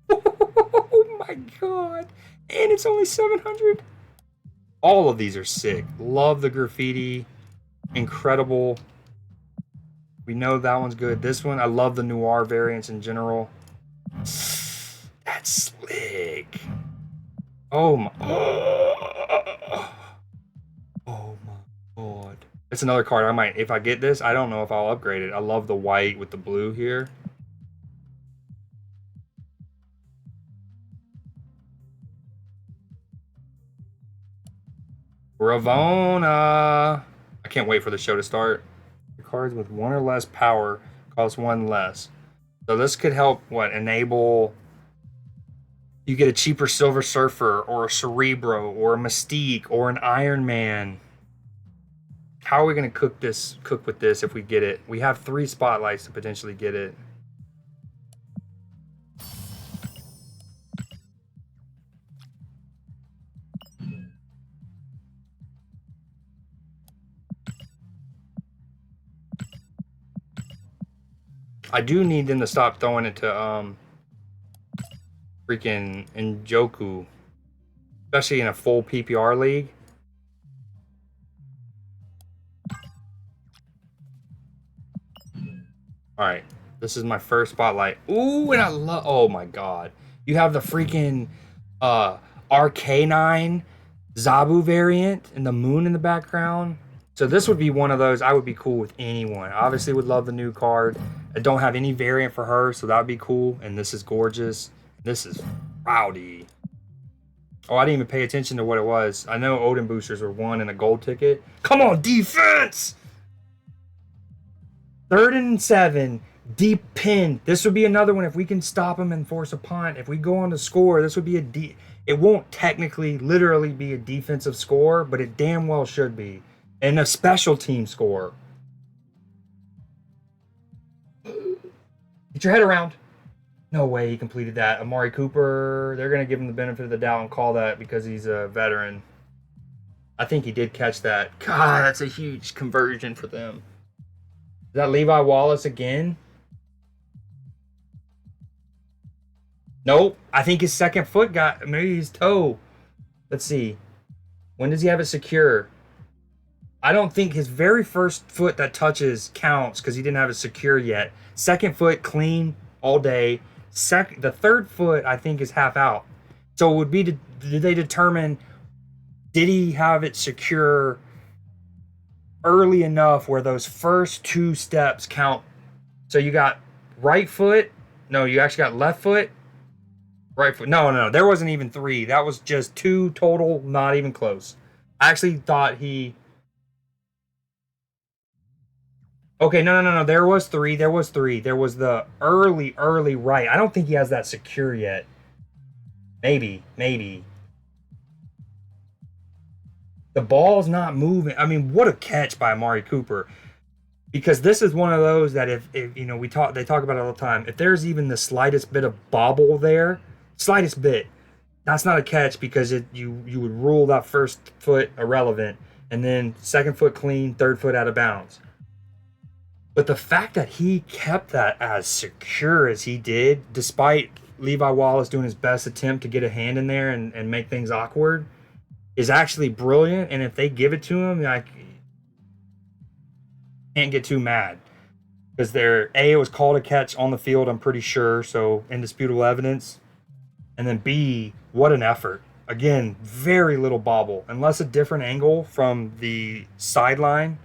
Oh my god. And it's only 700. All of these are sick. Love the graffiti. Incredible. We know that one's good. This one, I love the noir variants in general. That's slick. Oh my. Oh my god. It's another card I might, if I get this, I don't know if I'll upgrade it. I love the white with the blue here. Ravona. I can't wait for the show to start. The cards with 1 or less power cost 1 less. So this could help, enable you get a cheaper Silver Surfer or a Cerebro or a Mystique or an Iron Man. How are we going to cook with this if we get it? We have 3 spotlights to potentially get it. I do need them to stop throwing it to freaking Njoku, especially in a full PPR league. All right, this is my first spotlight. Ooh, and I love. Oh my god, you have the freaking RK9 Zabu variant and the moon in the background. So this would be one of those. I would be cool with anyone. Obviously, would love the new card. I don't have any variant for her, so that would be cool. And this is gorgeous. This is rowdy. Oh, I didn't even pay attention to what it was. I know Odin boosters were 1 and a gold ticket. Come on, defense! 3rd and 7. Deep pin. This would be another one if we can stop them and force a punt. If we go on to score, this would be it won't technically, literally be a defensive score, but it damn well should be. And a special team score. Get your head around. No way he completed that. Amari Cooper, they're going to give him the benefit of the doubt and call that because he's a veteran. I think he did catch that. God, that's a huge conversion for them. Is that Levi Wallace again? Nope. I think his second foot got, maybe his toe. Let's see. When does he have it secure? I don't think his very first foot that touches counts because he didn't have it secure yet. Second foot clean all day. The third foot I think is half out. So it would be, did they determine, did he have it secure early enough where those first two steps count? So you got right foot. No, you actually got left foot. Right foot. No. There wasn't even three. That was just two total, not even close. I actually thought he. Okay, no. There was three. There was the early right. I don't think he has that secure yet. Maybe. The ball's not moving. I mean, what a catch by Amari Cooper. Because this is one of those that if you know, they talk about it all the time. If there's even the slightest bit of bobble there, slightest bit, that's not a catch because you would rule that first foot irrelevant, and then second foot clean, third foot out of bounds. But the fact that he kept that as secure as he did, despite Levi Wallace doing his best attempt to get a hand in there and make things awkward, is actually brilliant. And if they give it to him, I can't get too mad. Because it was called a catch on the field, I'm pretty sure, so indisputable evidence. And then B, what an effort. Again, very little bobble. Unless a different angle from the sideline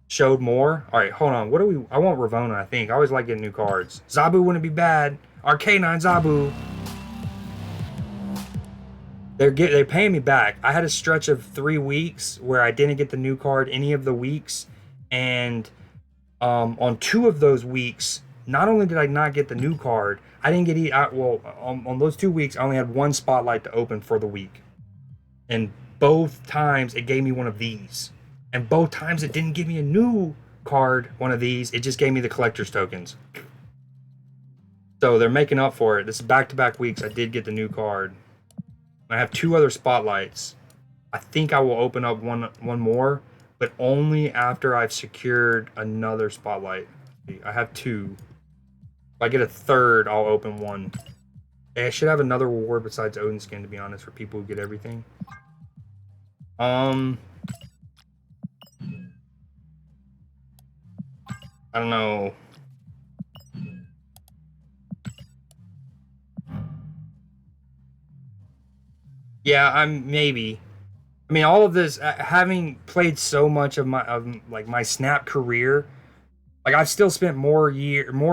showed more. All right, hold on. I want Ravona, I think. I always like getting new cards. Zabu wouldn't be bad. Our K9 Zabu. They're paying me back. I had a stretch of 3 weeks where I didn't get the new card any of the weeks. And on 2 of those weeks, not only did I not get the new card, I didn't get on those 2 weeks, I only had 1 spotlight to open for the week. And both times it gave me one of these. And both times it didn't give me a new card, one of these. It just gave me the collector's tokens. So they're making up for it. This is back-to-back weeks. I did get the new card. I have 2 other spotlights. I think I will open up one more, but only after I've secured another spotlight. I have 2. If I get a third, I'll open 1. I should have another reward besides Odin skin, to be honest, for people who get everything. I don't know. Yeah, maybe. I mean, all of this, having played so much of my Snap career, like I've still spent more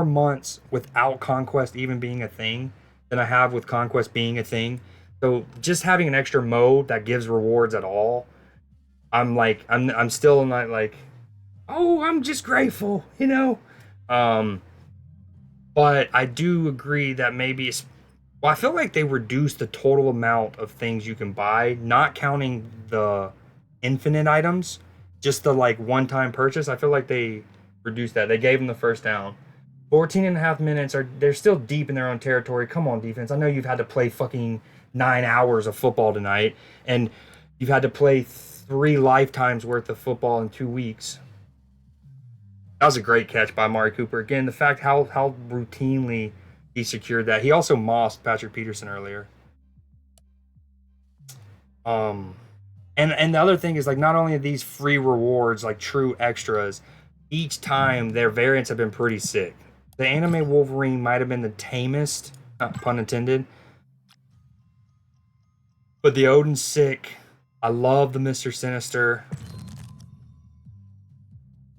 months without Conquest even being a thing than I have with Conquest being a thing. So just having an extra mode that gives rewards at all, I'm still not like, oh, I'm just grateful, you know. But I do agree that maybe well, I feel like they reduced the total amount of things you can buy, not counting the infinite items, just the like one-time purchase. I feel like they reduced that. They gave them the first down. 14 and a half minutes they're still deep in their own territory. Come on, defense. I know you've had to play fucking 9 hours of football tonight, and you've had to play 3 lifetimes worth of football in 2 weeks. That was a great catch by Amari Cooper. Again, the fact how routinely he secured that. He also mossed Patrick Peterson earlier. And the other thing is, like, not only are these free rewards like true extras, each time their variants have been pretty sick. The anime Wolverine might have been the tamest, pun intended. But the Odin's sick. I love the Mr. Sinister.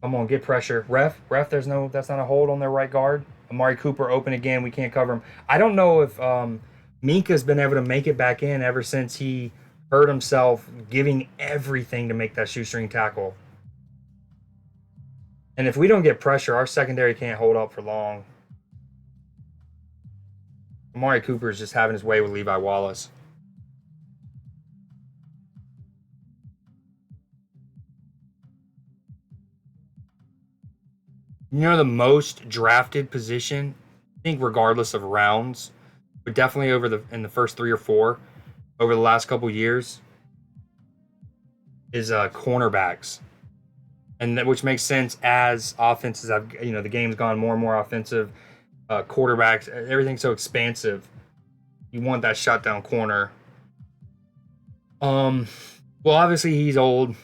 Come on, get pressure. Ref, that's not a hold on their right guard. Amari Cooper open again. We can't cover him. I don't know if Minka's been able to make it back in ever since he hurt himself giving everything to make that shoestring tackle. And if we don't get pressure, our secondary can't hold up for long. Amari Cooper is just having his way with Levi Wallace. You know, the most drafted position, I think regardless of rounds, but definitely in the first 3 or 4 over the last couple years, is cornerbacks. and which makes sense as offenses have, the game's gone more and more offensive. Quarterbacks, everything's so expansive. You want that shutdown corner. Um, well, obviously he's old,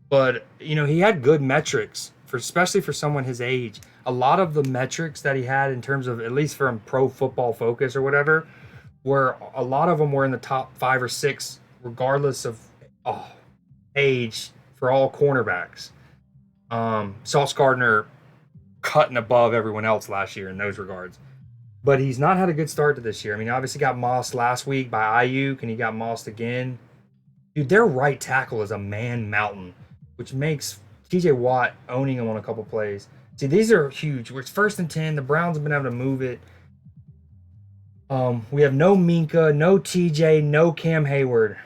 but he had good metrics for, especially for someone his age. A lot of the metrics that he had in terms of, at least from Pro Football Focus or whatever, where a lot of them were in the top 5 or 6, regardless of age, for all cornerbacks. Sauce Gardner cutting above everyone else last year in those regards. But he's not had a good start to this year. I mean, obviously got mossed last week by Ayuk, and he got mossed again. Dude, their right tackle is a man mountain, which makes TJ Watt owning him on a couple plays. See, these are huge. It's 1st and 10. The Browns have been able to move it. We have no Minka, no TJ, no Cam Hayward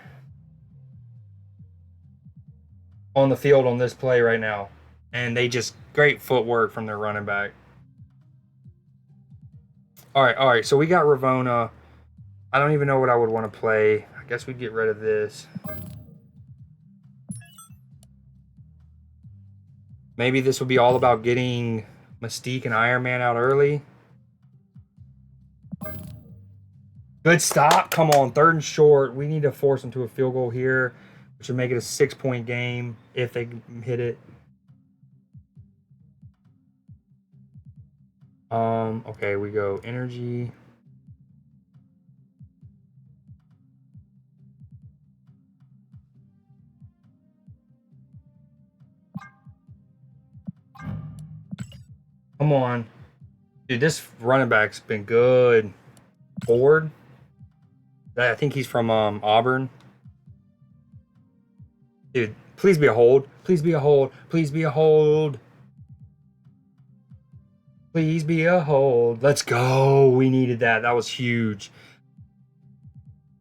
on the field on this play right now. And they just, great footwork from their running back. All right. So we got Ravona. I don't even know what I would want to play. I guess we'd get rid of this. Maybe this will be all about getting Mystique and Iron Man out early. Good stop. Come on, 3rd and short. We need to force them to a field goal here, which would make it a 6-point game if they hit it. Okay, we go energy. Come on. Dude, this running back's been good. Ford. I think he's from Auburn. Dude, please be a hold. Please be a hold. Please be a hold. Please be a hold. Let's go. We needed that. That was huge.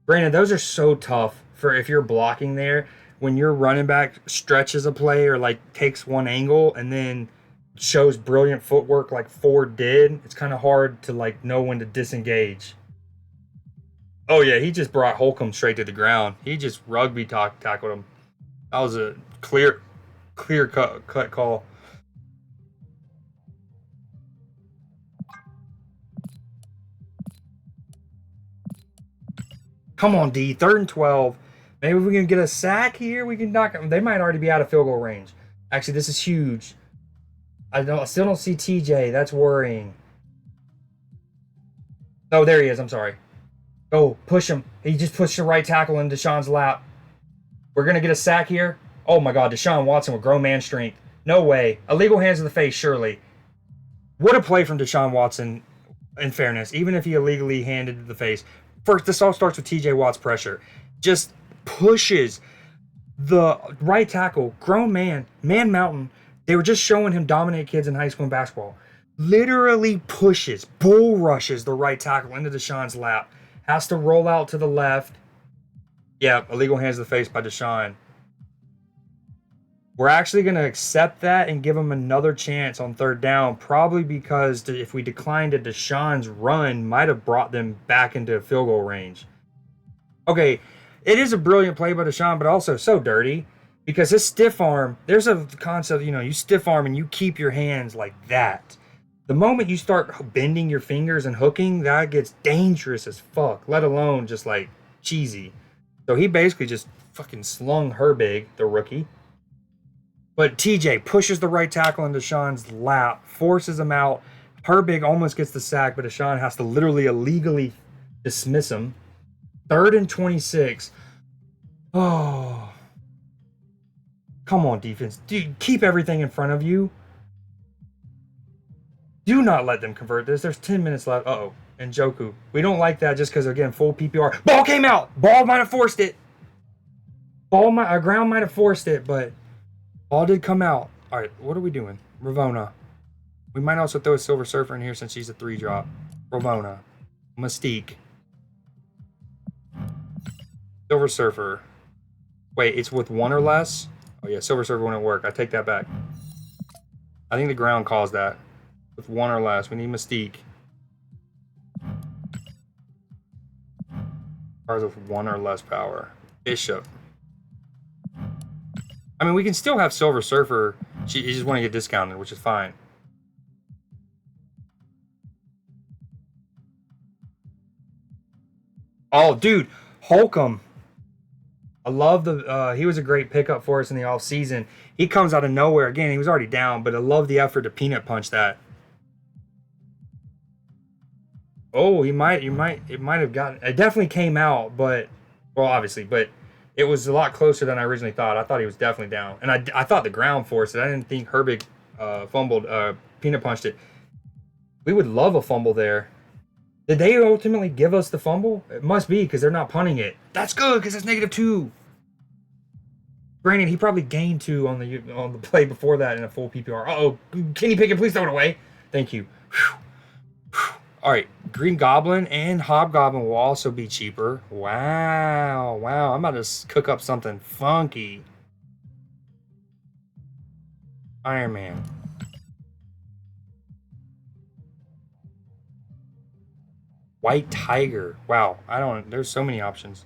Brandon, those are so tough for if you're blocking there. When your running back stretches a play or like takes one angle and then shows brilliant footwork like Ford did, it's kind of hard to like know when to disengage. Oh yeah, he just brought Holcomb straight to the ground. He just rugby tackled him. That was a clear cut call. Come on, D. 3rd and 12. Maybe we can get a sack here. We can knock them. They might already be out of field goal range. Actually, this is huge. I still don't see TJ. That's worrying. Oh, there he is. I'm sorry. Oh, push him. He just pushed the right tackle in Deshaun's lap. We're going to get a sack here. Oh, my God. Deshaun Watson with grown man strength. No way. Illegal hands in the face, surely. What a play from Deshaun Watson, in fairness, even if he illegally handed to the face. First, this all starts with TJ Watt's pressure. Just pushes the right tackle, grown man mountain. They were just showing him dominate kids in high school and basketball. Literally pushes, bull rushes the right tackle into Deshaun's lap. Has to roll out to the left. Yeah, illegal hands to the face by Deshaun. We're actually going to accept that and give him another chance on 3rd down, probably because if we declined it, Deshaun's run might have brought them back into field goal range. Okay, it is a brilliant play by Deshaun, but also so dirty because his stiff arm, there's a concept, you stiff arm and you keep your hands like that. The moment you start bending your fingers and hooking, that gets dangerous as fuck, let alone just like cheesy. So he basically just fucking slung Herbig, the rookie. But TJ pushes the right tackle into Deshaun's lap, forces him out. Herbig almost gets the sack, but Deshaun has to literally illegally dismiss him. 3rd and 26. Oh. Come on, defense. Dude, keep everything in front of you. Do not let them convert this. There's 10 minutes left. Uh-oh. And Njoku. We don't like that just because, again, full PPR. Ball came out. Ball might have forced it. Ground might have forced it, but ball did come out. All right, what are we doing? Ravona. We might also throw a Silver Surfer in here since she's a 3-drop. Ravona. Mystique. Silver Surfer. Wait, it's with 1 or less? Oh, yeah, Silver Surfer wouldn't work. I take that back. I think the ground caused that. With 1 or less. We need Mystique. Cards with 1 or less power. Bishop. I mean, we can still have Silver Surfer. She just want to get discounted, which is fine. Oh, dude, Holcomb. I love the. He was a great pickup for us in the off season. He comes out of nowhere again. He was already down, but I love the effort to peanut punch that. Oh, it might have gotten. It definitely came out, but well, obviously, but it was a lot closer than I originally thought. I thought he was definitely down, and I thought the ground forced it. I didn't think Herbig fumbled, peanut punched it. We would love a fumble there. Did they ultimately give us the fumble? It must be because they're not punting it. That's good because it's -2. Granted, he probably gained 2 on the play before that in a full PPR. Oh, Kenny Pickett, please throw it away. Thank you. Whew. All right, Green Goblin and Hobgoblin will also be cheaper. Wow, wow. I'm about to cook up something funky. Iron Man. White Tiger. Wow, I don't. There's so many options.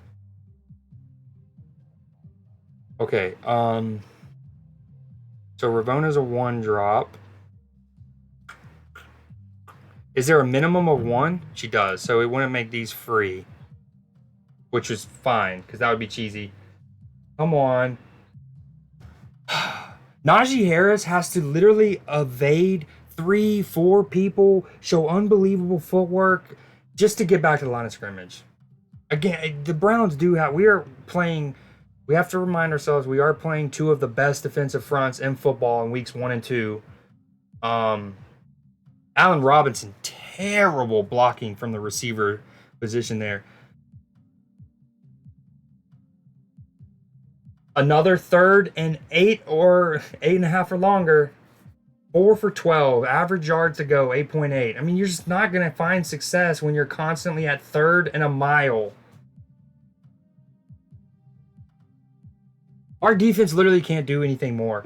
Okay, so Ravona's a 1 drop. Is there a minimum of 1? She does, so it wouldn't make these free, which is fine because that would be cheesy. Come on. Najee Harris has to literally evade 3, 4 people, show unbelievable footwork just to get back to the line of scrimmage. Again, the Browns do have. We are playing. We have to remind ourselves we are playing 2 of the best defensive fronts in football in weeks 1 and 2. Allen Robinson, terrible blocking from the receiver position there. Another 3rd and 8 or 8.5 or longer. 4 for 12. Average yards to go, 8.8. I mean, you're just not going to find success when you're constantly at 3rd and a mile. Our defense literally can't do anything more.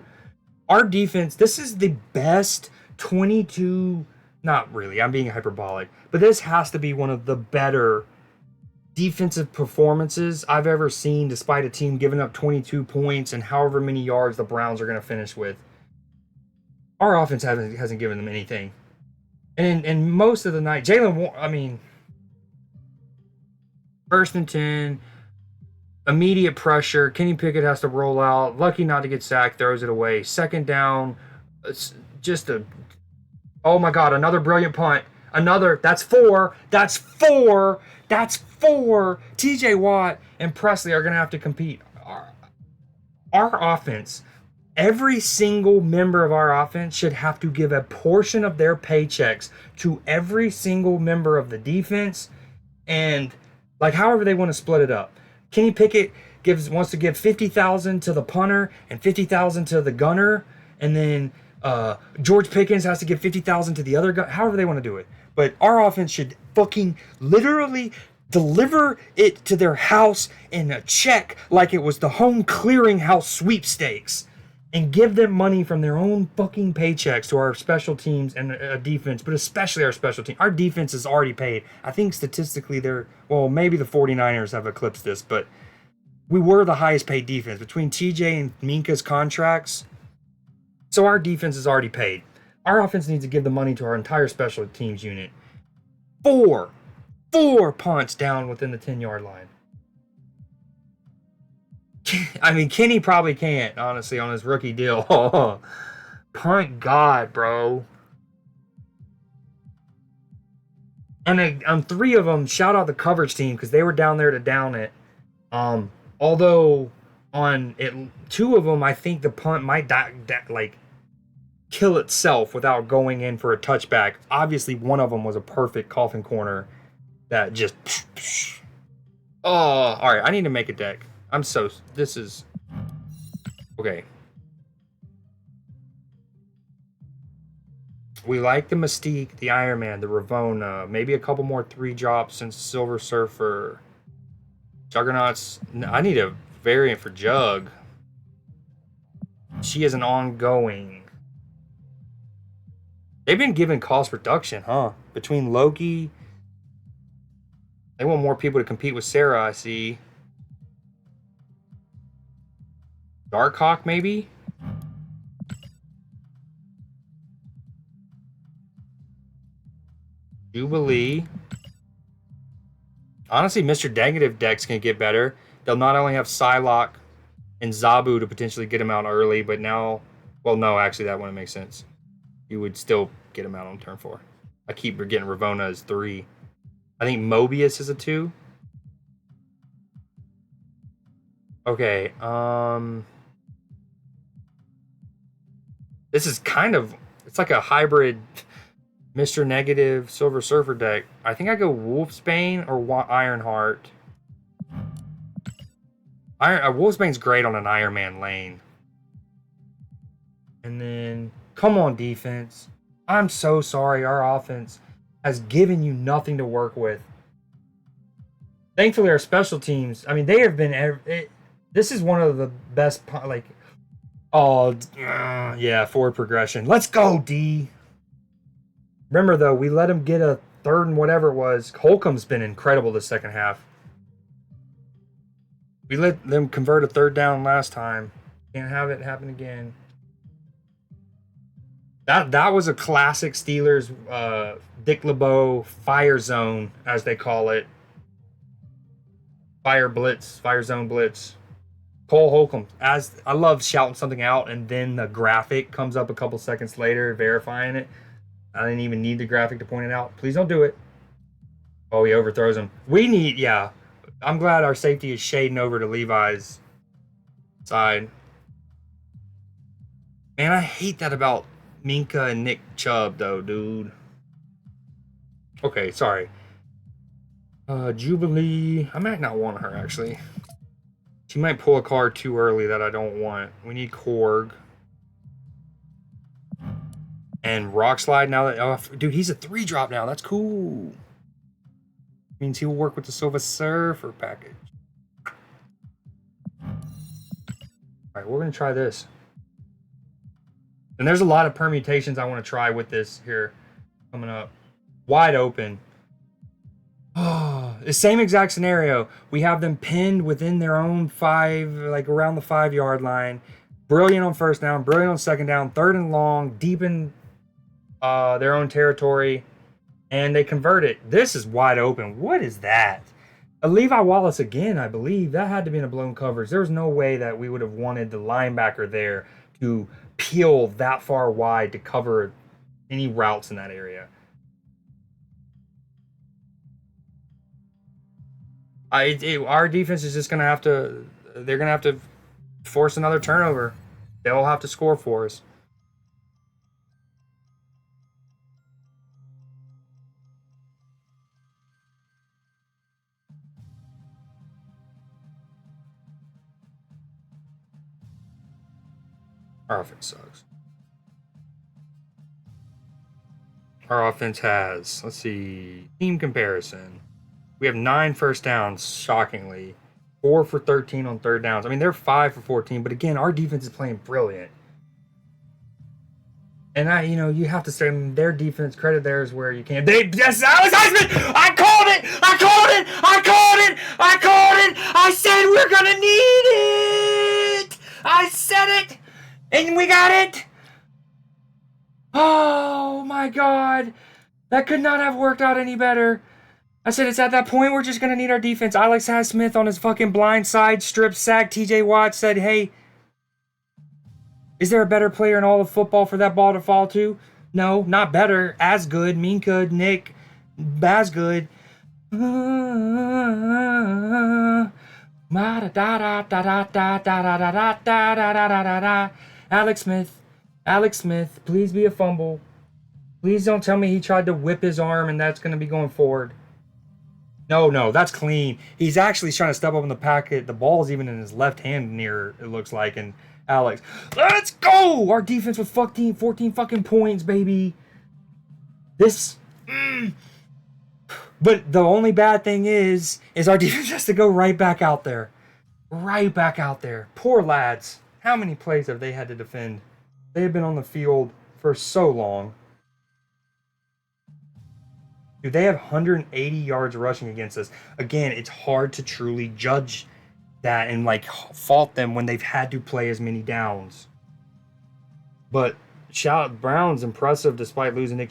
Our defense, this is the best 22. Not really, I'm being hyperbolic. But this has to be one of the better defensive performances I've ever seen, despite a team giving up 22 points and however many yards the Browns are going to finish with. Our offense hasn't given them anything. And in most of the night, I mean, 1st and 10, immediate pressure. Kenny Pickett has to roll out. Lucky not to get sacked, throws it away. 2nd down, it's just a. Oh my God, another brilliant punt. That's 4. That's 4. That's 4. TJ Watt and Presley are going to have to compete. Our offense, every single member of our offense should have to give a portion of their paychecks to every single member of the defense, and like however they want to split it up. Kenny Pickett wants to give 50,000 to the punter and 50,000 to the gunner, and then George Pickens has to give 50,000 to the other guy. However they want to do it, but our offense should fucking literally deliver it to their house in a check like it was the home clearinghouse sweepstakes, and give them money from their own fucking paychecks to our special teams and defense, but especially our special team. Our defense is already paid. I think statistically maybe the 49ers have eclipsed this, but we were the highest paid defense between TJ and Minka's contracts. So our defense is already paid. Our offense needs to give the money to our entire special teams unit. 4 punts down within the 10-yard line. I mean, Kenny probably can't, honestly, on his rookie deal. Punt God, bro. And on 3 of them, shout out the coverage team because they were down there to down it. Although on 2 of them, I think the punt might kill itself without going in for a touchback. Obviously, one of them was a perfect coffin corner that just. Oh, all right. I need to make a deck. This is okay. We like the Mystique, the Iron Man, the Ravona, maybe a couple more 3 drops since Silver Surfer. Juggernauts. I need a variant for Jug. She is an ongoing. They've been giving cost reduction, huh? Between Loki. They want more people to compete with Sarah, I see. Darkhawk, maybe? Jubilee. Honestly, Mr. Negative deck's gonna get better. They'll not only have Psylocke and Zabu to potentially get him out early, but now, well, no, actually, that wouldn't make sense. You would still get him out on turn 4. I keep getting Ravona as 3. I think Mobius is a 2. Okay, this is kind of, it's like a hybrid Mr. Negative Silver Surfer deck. I think I go Wolfsbane or Ironheart. Wolfsbane's great on an Iron Man lane. And then, come on, defense. I'm so sorry. Our offense has given you nothing to work with. Thankfully, our special teams, I mean, they have been. This is one of the best, like, oh, yeah, forward progression. Let's go, D. Remember, though, we let him get a third and whatever it was. Holcomb's been incredible the second half. We let them convert a third down last time. Can't have it happen again. That was a classic Steelers Dick LeBeau fire zone, as they call it. Fire zone blitz. Cole Holcomb. As I love shouting something out, and then the graphic comes up a couple seconds later, verifying it. I didn't even need the graphic to point it out. Please don't do it. Oh, he overthrows him. Yeah. I'm glad our safety is shading over to Levi's side. Man, I hate that about Minka and Nick Chubb, though, dude. Okay, sorry. Jubilee. I might not want her, actually. She might pull a card too early that I don't want. We need Korg. And Rock Slide now that... Oh, dude, he's a 3-drop now. That's cool. Means he'll work with the Silver Surfer package. Alright, we're going to try this. And there's a lot of permutations I want to try with this here coming up. Wide open. Oh, the same exact scenario. We have them pinned within their own 5, like around the 5-yard line. Brilliant on first down, brilliant on second down, third and long, deep in their own territory, and they convert it. This is wide open. What is that? A Levi Wallace again, I believe. That had to be in a blown coverage. There's no way that we would have wanted the linebacker there to peel that far wide to cover any routes in that area. Our defense is just going to have to... They're going to have to force another turnover. They'll have to score for us. Our offense sucks. Our offense has, let's see, team comparison. We have 9 first downs, shockingly. 4 for 13 on third downs. I mean, they're 5 for 14, but again, our defense is playing brilliant. And you have to say their defense, credit theirs where you can. Yes, Alex Highsmith! I called it! I called it! I called it! I called it! I said we're gonna need it! I said it! And we got it! Oh my god. That could not have worked out any better. I said it's at that point we're just going to need our defense. Alex Highsmith on his fucking blind side, strip sack. TJ Watt said, hey, is there a better player in all of football for that ball to fall to? No, not better. As good. Minka, Nick, as good. Alex Smith, please be a fumble. Please don't tell me he tried to whip his arm and that's going to be going forward. No, that's clean. He's actually trying to step up in the packet. The ball's even in his left hand near, it looks like. And Alex, let's go! Our defense with 14 fucking points, baby. This... But the only bad thing is our defense has to go right back out there. Right back out there. Poor lads. How many plays have they had to defend? They have been on the field for so long. Dude, they have 180 yards rushing against us. Again, it's hard to truly judge that and like fault them when they've had to play as many downs. But shout Brown's impressive despite losing Nick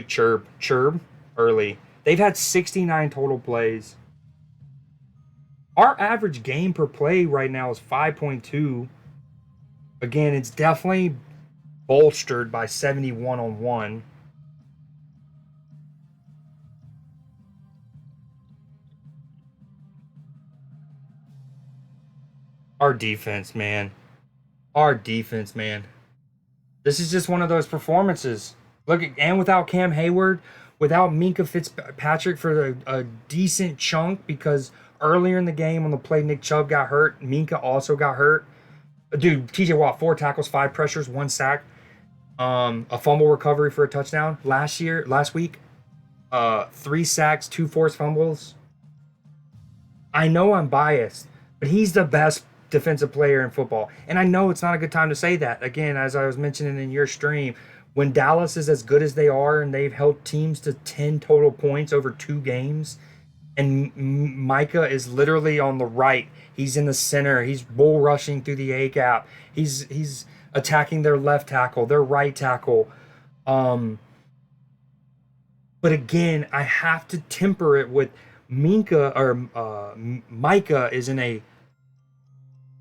Chubb early. They've had 69 total plays. Our average game per play right now is 5.2. Again, it's definitely bolstered by 71 on one. Our defense, man. Our defense, man. This is just one of those performances. Look, and without Cam Hayward, without Minka Fitzpatrick for a decent chunk, because earlier in the game on the play Nick Chubb got hurt, Minka also got hurt. Dude, TJ Watt, 4 tackles, 5 pressures, 1 sack, a fumble recovery for a touchdown. Last week, 3 sacks, 2 forced fumbles. I know I'm biased, but he's the best defensive player in football. And I know it's not a good time to say that. Again, as I was mentioning in your stream, when Dallas is as good as they are and they've held teams to 10 total points over 2 games, and Micah is literally on the right. He's in the center. He's bull rushing through the A gap. He's attacking their left tackle, their right tackle. But again, I have to temper it with Micah is in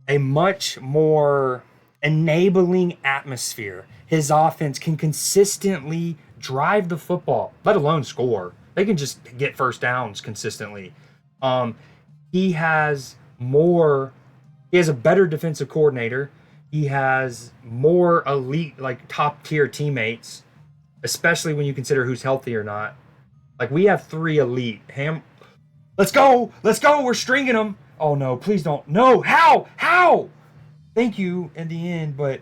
a much more enabling atmosphere. His offense can consistently drive the football, let alone score. They can just get first downs consistently. He has a better defensive coordinator. He has more elite, like top tier teammates, especially when you consider who's healthy or not. Like we have 3 elite. Let's go. We're stringing them. Oh no, please don't. No, how? Thank you in the end, but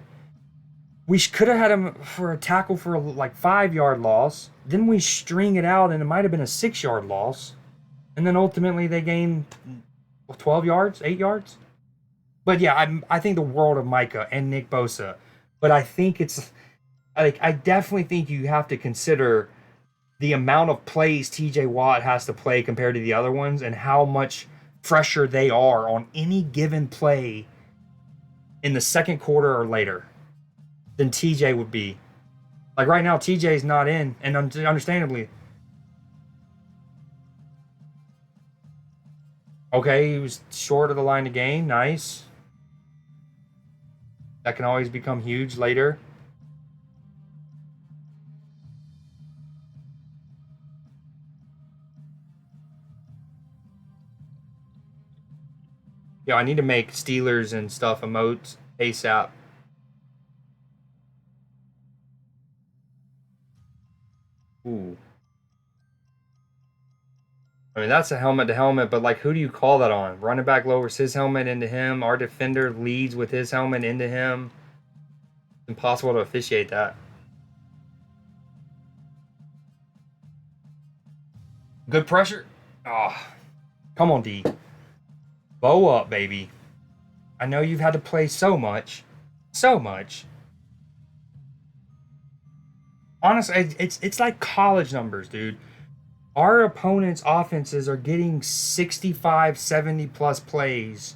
we could have had him for a tackle for a 5-yard loss. Then we string it out, and it might have been a 6-yard loss. And then ultimately they gained 12 yards, 8 yards. But yeah, I think the world of Micah and Nick Bosa. But I think I definitely think you have to consider the amount of plays TJ Watt has to play compared to the other ones and how much fresher they are on any given play in the second quarter or later than TJ would be. Like right now, TJ's not in, and understandably. Okay, he was short of the line of gain. Nice. That can always become huge later. Yeah, I need to make Steelers and stuff emotes ASAP. Ooh. I mean, that's a helmet to helmet, but who do you call that on? Running back lowers his helmet into him. Our defender leads with his helmet into him. It's impossible to officiate that. Good pressure. Oh, come on, D. Bow up, baby. I know you've had to play so much. So much. Honestly, it's like college numbers, dude. Our opponents' offenses are getting 65, 70 plus plays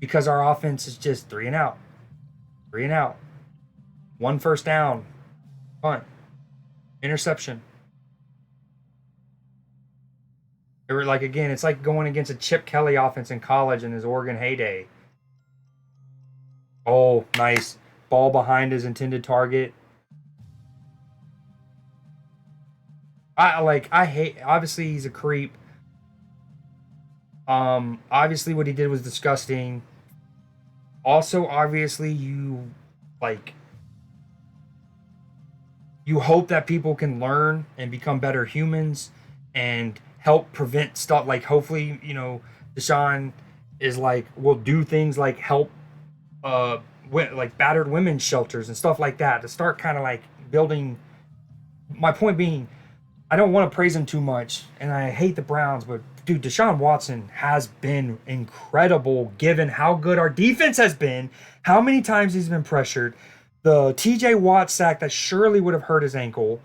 because our offense is just 3 and out. 3 and out. 1 first down. Punt. Interception. Again, it's like going against a Chip Kelly offense in college in his Oregon heyday. Oh, nice. Ball behind his intended target. I hate, obviously he's a creep. Obviously what he did was disgusting. Also, obviously you hope that people can learn and become better humans and help prevent stuff. Hopefully, Deshaun is will do things like help battered women's shelters and stuff like that to start kind of building. My point being, I don't want to praise him too much, and I hate the Browns, but dude, Deshaun Watson has been incredible given how good our defense has been, how many times he's been pressured, the TJ Watt sack that surely would have hurt his ankle.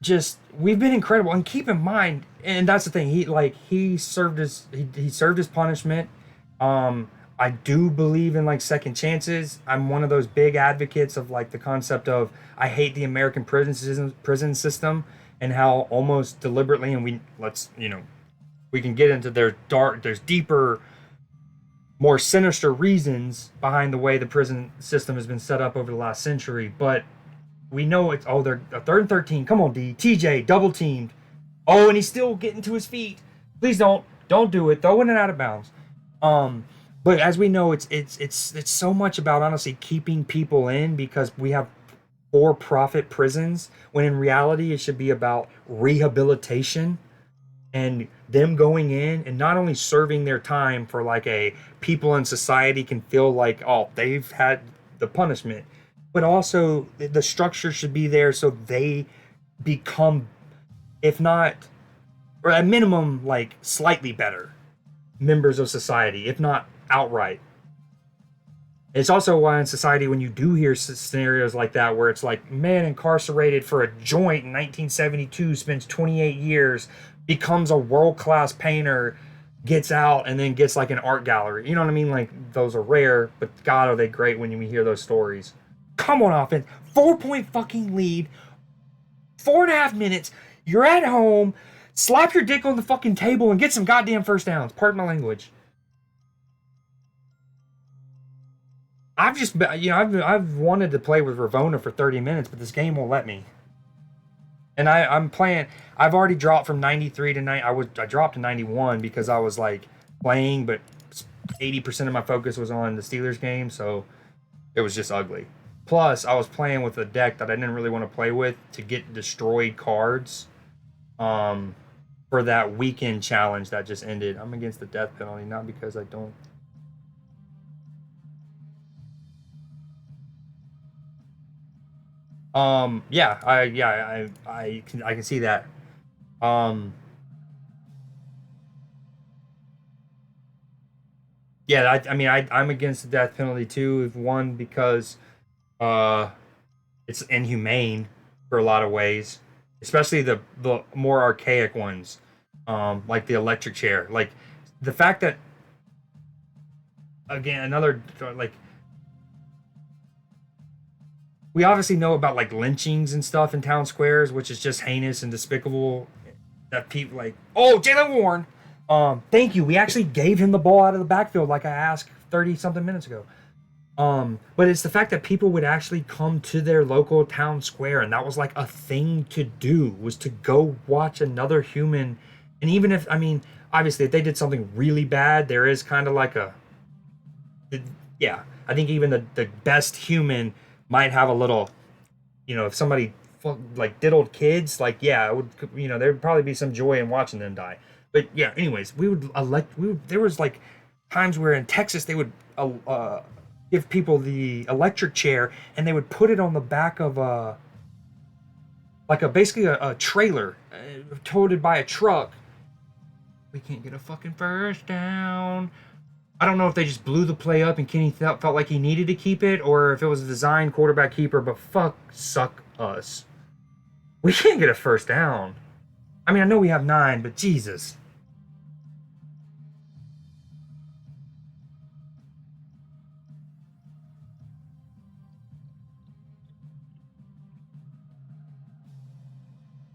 just we've been incredible. And keep in mind, and that's the thing, he served his punishment. I do believe in like second chances. I'm one of those big advocates of like the concept of I hate the American prison system and how almost deliberately, and we can get into there's deeper, more sinister reasons behind the way the prison system has been set up over the last century. But we know it's, oh, they're a third and 13. Come on, D. TJ double teamed. Oh, and he's still getting to his feet. Please don't do it. Throwing it out of bounds. Um, but as we know, it's so much about honestly keeping people in because we have for-profit prisons when in reality it should be about rehabilitation and them going in and not only serving their time for like a people in society can feel like, oh, they've had the punishment, but also the structure should be there so they become, if not, or at minimum, like slightly better members of society, if not outright. It's also why in society, when you do hear scenarios like that, where it's like, man incarcerated for a joint in 1972 spends 28 years, becomes a world class painter, gets out, and then gets like an art gallery. You know what I mean? Like, those are rare, but God, are they great when we hear those stories. Come on, offense. 4 point fucking lead, 4.5 minutes. You're at home. Slap your dick on the fucking table and get some goddamn first downs. Pardon my language. I've just, I've wanted to play with Ravona for 30 minutes, but this game won't let me. And I'm playing. I've already dropped from 93 to 9. I dropped to 91 because I was like playing, but 80% of my focus was on the Steelers game, so it was just ugly. Plus, I was playing with a deck that I didn't really want to play with to get destroyed cards. Um, for that weekend challenge that just ended. I'm against the death penalty, not because I don't. Yeah, I can see that. Um, yeah, I mean, I'm against the death penalty too. If one because uh, it's inhumane for a lot of ways, especially the more archaic ones, like the electric chair. Like the fact that again another like we obviously know about like lynchings and stuff in town squares, which is just heinous and despicable. That people like, oh, Jalen Warren. Thank you. We actually gave him the ball out of the backfield, like I asked 30 something minutes ago. But it's the fact that people would actually come to their local town square, and that was like a thing to do, was to go watch another human. And even if, I mean, obviously, if they did something really bad, there is kind of like yeah, I think even the best human might have a little, if somebody like diddled kids, like, yeah, it would, there'd probably be some joy in watching them die. But yeah, anyways, there was like times where in Texas they would give people the electric chair and they would put it on the back of basically a trailer toted by a truck. We can't get a fucking first down. I don't know if they just blew the play up and Kenny felt like he needed to keep it, or if it was a design quarterback keeper, but suck us. We can't get a first down. I mean, I know we have 9, but Jesus.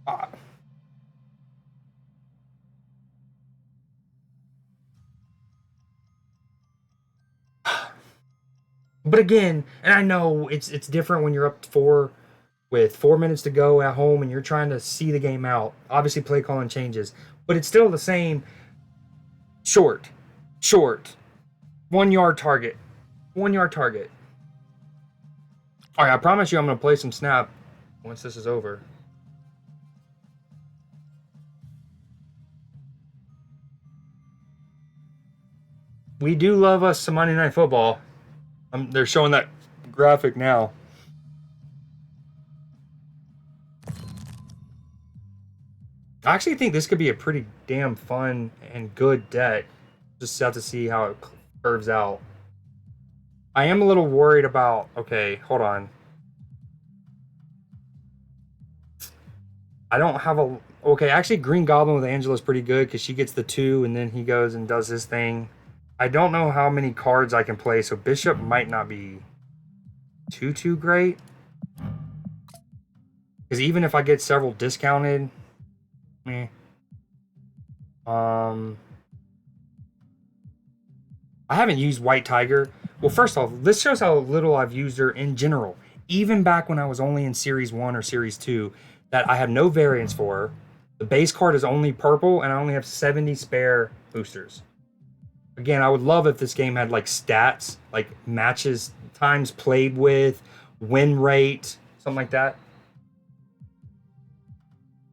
Uh, but again, and I know it's different when you're up 4 with 4 minutes to go at home and you're trying to see the game out. Obviously, play calling changes, but it's still the same. Short, short, 1 yard target, 1 yard target. All right, I promise you, I'm gonna play some snap once this is over. We do love us some Monday Night Football. They're showing that graphic now. I actually think this could be a pretty damn fun and good deck. Just have to see how it curves out. I am a little worried about. Okay, hold on. I don't have a okay. Actually, Green Goblin with Angela is pretty good because she gets the two, and then he goes and does his thing. I don't know how many cards I can play, so Bishop might not be too great. Because even if I get several discounted, eh. Um, I haven't used White Tiger. Well, first off, this shows how little I've used her in general. Even back when I was only in Series 1 or Series 2, that I have no variants for her. The base card is only purple, and I only have 70 spare boosters. Again, I would love if this game had like stats, like matches, times played with, win rate, something like that.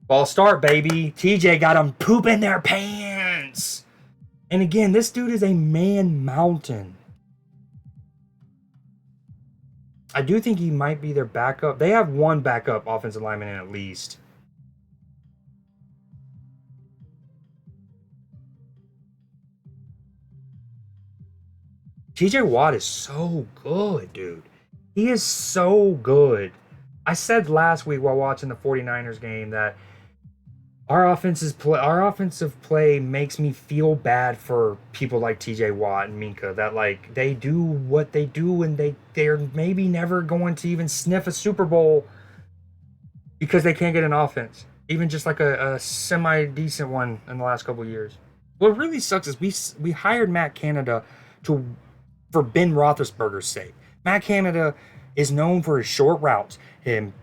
Ball start, baby. TJ got them pooping their pants. And again, this dude is a man mountain. I do think he might be their backup. They have one backup offensive lineman in at least. TJ Watt is so good, dude. He is so good. I said last week while watching the 49ers game that our offensive play makes me feel bad for people like TJ Watt and Minka that like they do what they do and they're maybe never going to even sniff a Super Bowl because they can't get an offense, even just like a semi decent one in the last couple of years. What really sucks is we hired Matt Canada to for Ben Roethlisberger's sake. Matt Canada is known for his short routes, him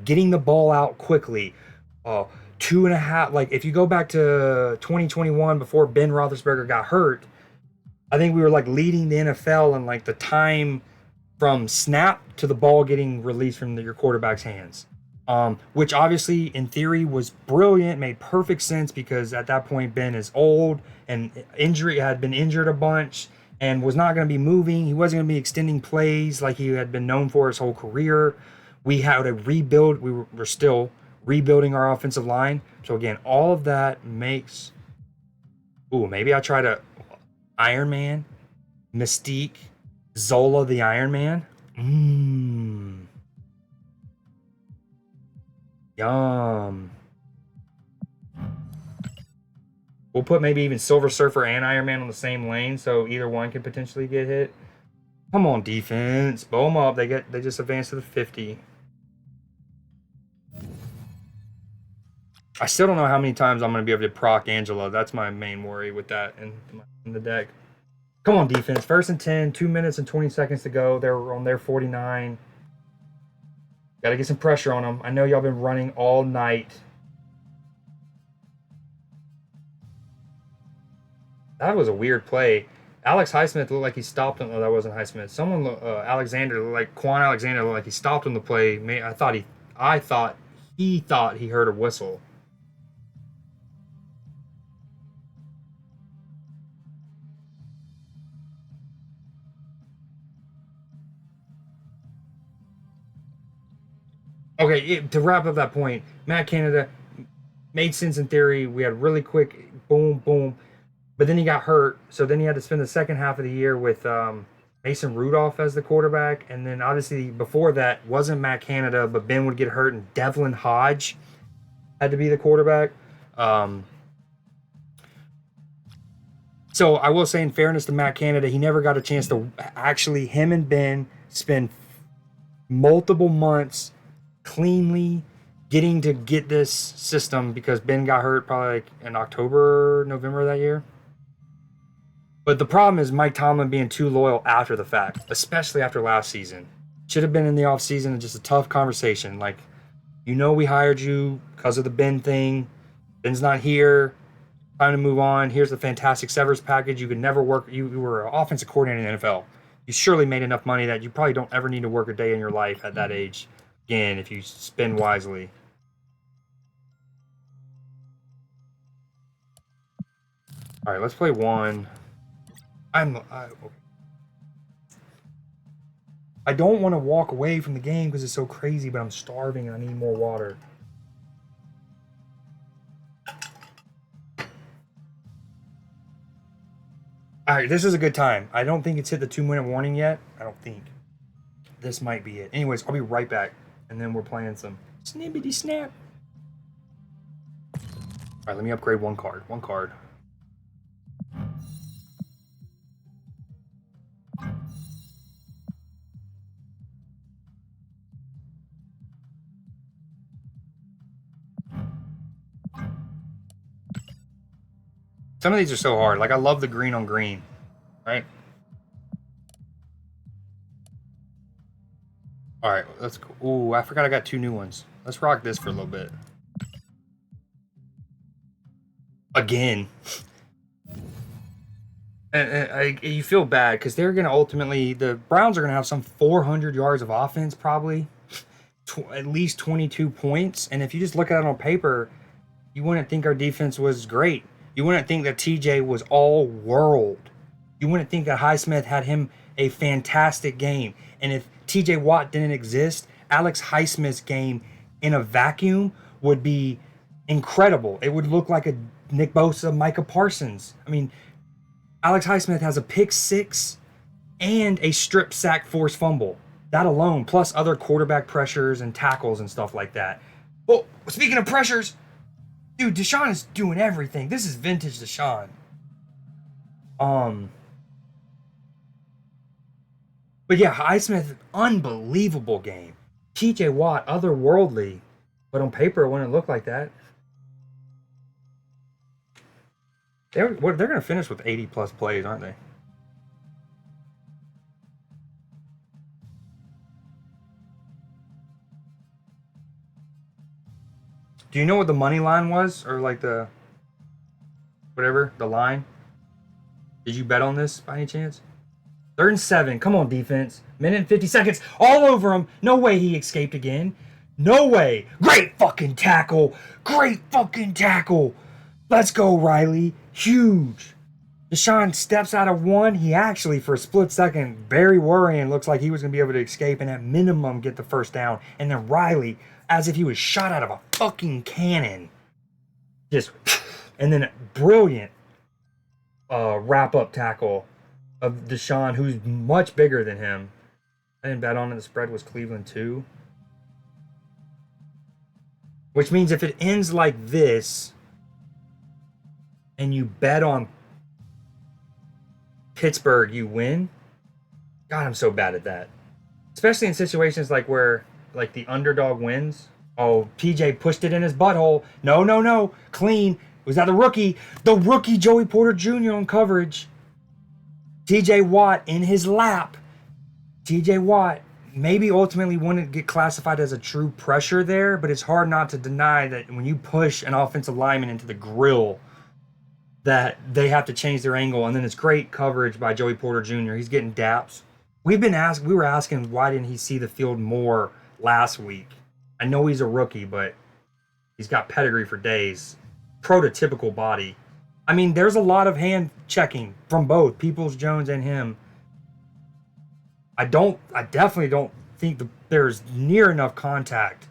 getting the ball out quickly. Uh, 2.5 like if you go back to 2021 before Ben Roethlisberger got hurt, I think we were like leading the NFL in like the time from snap to the ball getting released from your quarterback's hands. Which obviously in theory was brilliant, made perfect sense because at that point Ben is old and injury had been injured a bunch and was not going to be moving. He wasn't going to be extending plays like he had been known for his whole career. We had to rebuild. We're still rebuilding our offensive line. So again, all of that makes. Ooh, maybe I try to Iron Man, Mystique, Zola the Iron Man. Mmm. Yum. We'll put maybe even Silver Surfer and Iron Man on the same lane, so either one can potentially get hit. Come on, defense, bow them up. They just advanced to the 50. I still don't know how many times I'm going to be able to proc Angela. That's my main worry with that in the deck. Come on, defense. First and 10, 2 minutes and 20 seconds to go. They're on their 49. Got to get some pressure on them. I know y'all been running all night. That was a weird play. Alex Highsmith looked like he stopped him. Oh, that wasn't Highsmith. Someone, Alexander, looked like Quan Alexander looked like he stopped him the play. I thought he heard a whistle. Okay, to wrap up that point, Matt Canada made sense in theory. We had really quick boom, boom, but then he got hurt. So then he had to spend the second half of the year with Mason Rudolph as the quarterback. And then obviously before that wasn't Matt Canada, but Ben would get hurt and Devlin Hodge had to be the quarterback. Um, so I will say, in fairness to Matt Canada, he never got a chance to actually, him and Ben spend multiple months cleanly getting to get this system because Ben got hurt probably like in October, November of that year. But the problem is Mike Tomlin being too loyal after the fact, especially after last season. Should have been in the offseason and just a tough conversation. Like, we hired you because of the Ben thing. Ben's not here. Time to move on. Here's the fantastic severance package. You could never work. You were an offensive coordinator in the NFL. You surely made enough money that you probably don't ever need to work a day in your life at that age again if you spend wisely. All right, let's play one. I don't want to walk away from the game because it's so crazy, but I'm starving and I need more water. All right, this is a good time. I don't think it's hit the 2-minute warning yet. I don't think. This might be it. Anyways, I'll be right back. And then we're playing some Snippity Snap. All right, let me upgrade one card. One card. Some of these are so hard. Like, I love the green on green, right? All right, let's go. Ooh, I forgot I got 2 new ones. Let's rock this for a little bit. Again. And you feel bad because they're going to ultimately, the Browns are going to have some 400 yards of offense, probably at least 22 points. And if you just look at it on paper, you wouldn't think our defense was great. You wouldn't think that TJ was all world. You wouldn't think that Highsmith had him a fantastic game. And if TJ Watt didn't exist, Alex Highsmith's game in a vacuum would be incredible. It would look like a Nick Bosa, Micah Parsons. I mean, Alex Highsmith has a pick 6 and a strip sack forced fumble. That alone, plus other quarterback pressures and tackles and stuff like that. Well, speaking of pressures, dude, Deshaun is doing everything. This is vintage Deshaun. But yeah, Highsmith, unbelievable game. TJ Watt, otherworldly. But on paper, it wouldn't look like that. They're going to finish with 80 plus plays, aren't they? Do you know what the money line was? Or like the, whatever, the line? Did you bet on this by any chance? 3rd and 7. Come on, defense. Minute and 50 seconds. All over him. No way he escaped again. No way. Great fucking tackle. Great fucking tackle. Let's go, Riley. Huge. Deshaun steps out of 1. He actually, for a split second, very worrying, looks like he was going to be able to escape and at minimum get the first down. And then Riley, as if he was shot out of a fucking cannon. Just, and then brilliant wrap-up tackle of Deshaun, who's much bigger than him. I didn't bet on it. The spread was Cleveland 2. Which means if it ends like this, and you bet on Pittsburgh, you win. God, I'm so bad at that. Especially in situations like where, like, the underdog wins. Oh, PJ pushed it in his butthole. No, no, no. Clean. Was that the rookie? The rookie Joey Porter Jr. on coverage. TJ Watt in his lap. TJ Watt maybe ultimately wouldn't get classified as a true pressure there, but it's hard not to deny that when you push an offensive lineman into the grill, that they have to change their angle. And then it's great coverage by Joey Porter Jr. He's getting daps. We were asking why didn't he see the field more last week? I know he's a rookie, but he's got pedigree for days. Prototypical body. I mean, there's a lot of hand checking from both Peoples-Jones and him. I definitely don't think there's near enough contact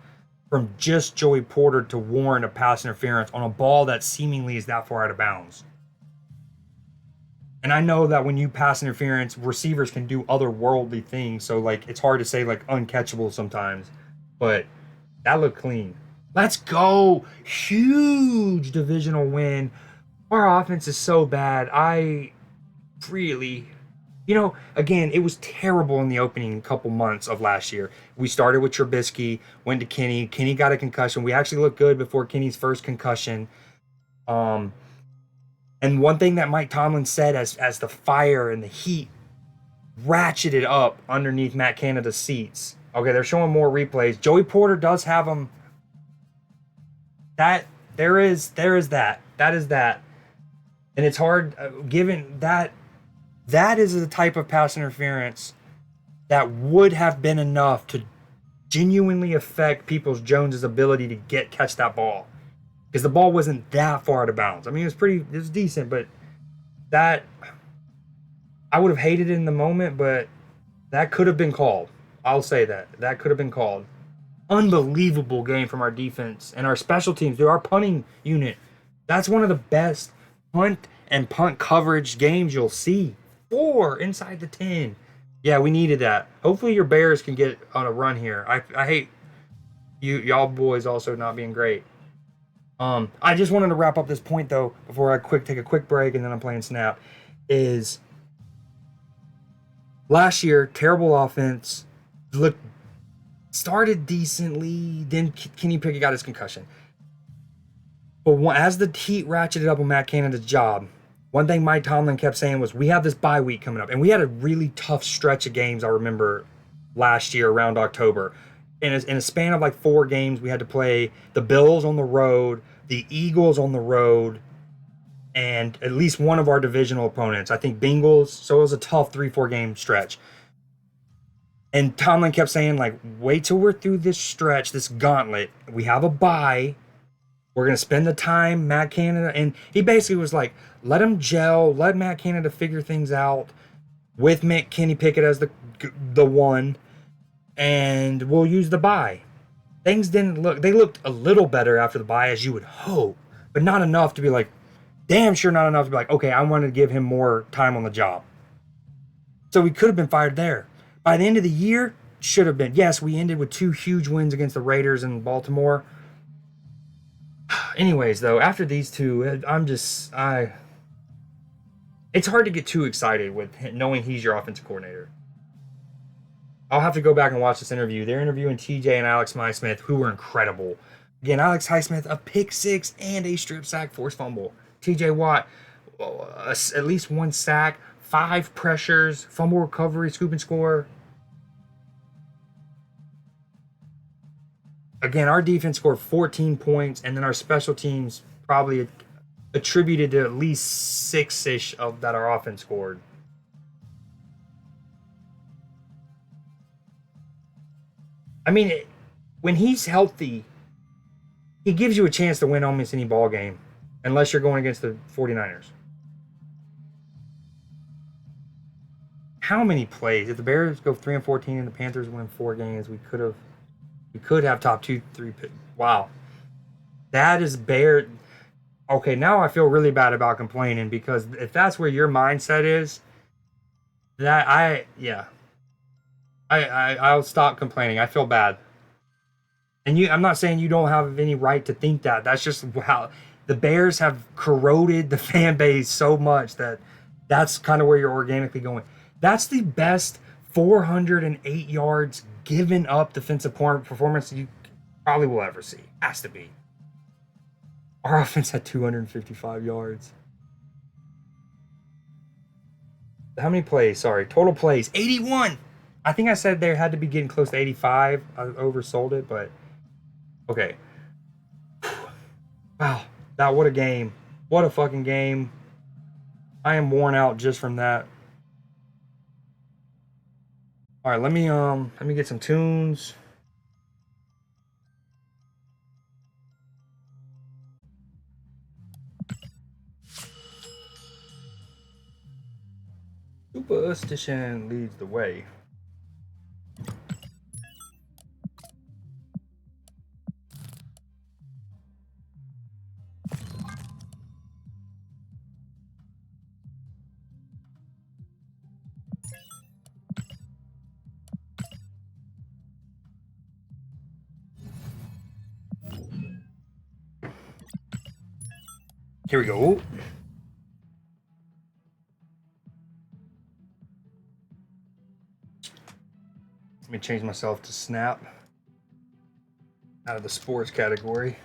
from just Joey Porter to warrant a pass interference on a ball that seemingly is that far out of bounds. And I know that when you pass interference, receivers can do otherworldly things, so like it's hard to say like uncatchable sometimes. But that looked clean. Let's go! Huge divisional win. Our offense is so bad. I really, again, it was terrible in the opening couple months of last year. We started with Trubisky, went to Kenny. Kenny got a concussion. We actually looked good before Kenny's first concussion. And one thing that Mike Tomlin said as the fire and the heat ratcheted up underneath Matt Canada's seats. Okay, they're showing more replays. Joey Porter does have them. There is that. That is that. And it's hard, given that is the type of pass interference that would have been enough to genuinely affect Peoples-Jones' ability to catch that ball. Because the ball wasn't that far out of bounds. I mean, it was decent, but that, I would have hated it in the moment, but that could have been called. I'll say that. That could have been called. Unbelievable game from our defense and our special teams. Dude, our punting unit. That's one of the best punt and punt coverage games you'll see. 4 inside the 10. Yeah, we needed that. Hopefully your Bears can get on a run here. I hate y'all boys also not being great. I just wanted to wrap up this point though before I take a quick break and then I'm playing Snap. Is last year terrible offense, looked started decently. Then Kenny Pickett got his concussion. But as the heat ratcheted up on Matt Canada's job, one thing Mike Tomlin kept saying was, "We have this bye week coming up," and we had a really tough stretch of games. I remember last year around October. In a span of like 4 games, we had to play the Bills on the road, the Eagles on the road, and at least one of our divisional opponents. I think Bengals. So it was a tough 3-4 game stretch. And Tomlin kept saying, like, wait till we're through this stretch, this gauntlet. We have a bye. We're gonna spend the time, Matt Canada, and he basically was like, let him gel, let Matt Canada figure things out with Kenny Pickett as the one, and we'll use the bye. Things didn't look. They looked a little better after the bye, as you would hope, but not enough to be like, damn sure not enough to be like, okay, I want to give him more time on the job. So we could have been fired there. By the end of the year, should have been. Yes, we ended with 2 huge wins against the Raiders and Baltimore. Anyways, though, after these two, it's hard to get too excited with knowing he's your offensive coordinator. I'll have to go back and watch this interview. They're interviewing TJ and Alex Highsmith, who were incredible. Again, Alex Highsmith, a pick 6 and a strip sack, forced fumble. TJ Watt, at least 1 sack, 5 pressures, fumble recovery, scoop and score. Again, our defense scored 14 points, and then our special teams probably attributed to at least 6-ish of that our offense scored. I mean, when he's healthy, he gives you a chance to win almost any ball game, unless you're going against the 49ers. How many plays? If the Bears go 3-14 and the Panthers win 4 games, we could have top 2-3 pick. Wow, that is Bear. Okay, now I feel really bad about complaining, because if that's where your mindset is, that I'll stop complaining. I feel bad. And I'm not saying you don't have any right to think that. That's just how the Bears have corroded the fan base so much that's kind of where you're organically going. That's the best 408 yards given up defensive performance you probably will ever see. Has to be. Our offense had 255 yards. How many plays? Sorry, total plays 81. I think I said they had to be getting close to 85. I oversold it, but okay. Wow, what a game! What a fucking game! I am worn out just from that. All right, let me get some tunes. Superstition leads the way. Here we go. Let me change myself to Snap out of the sports category.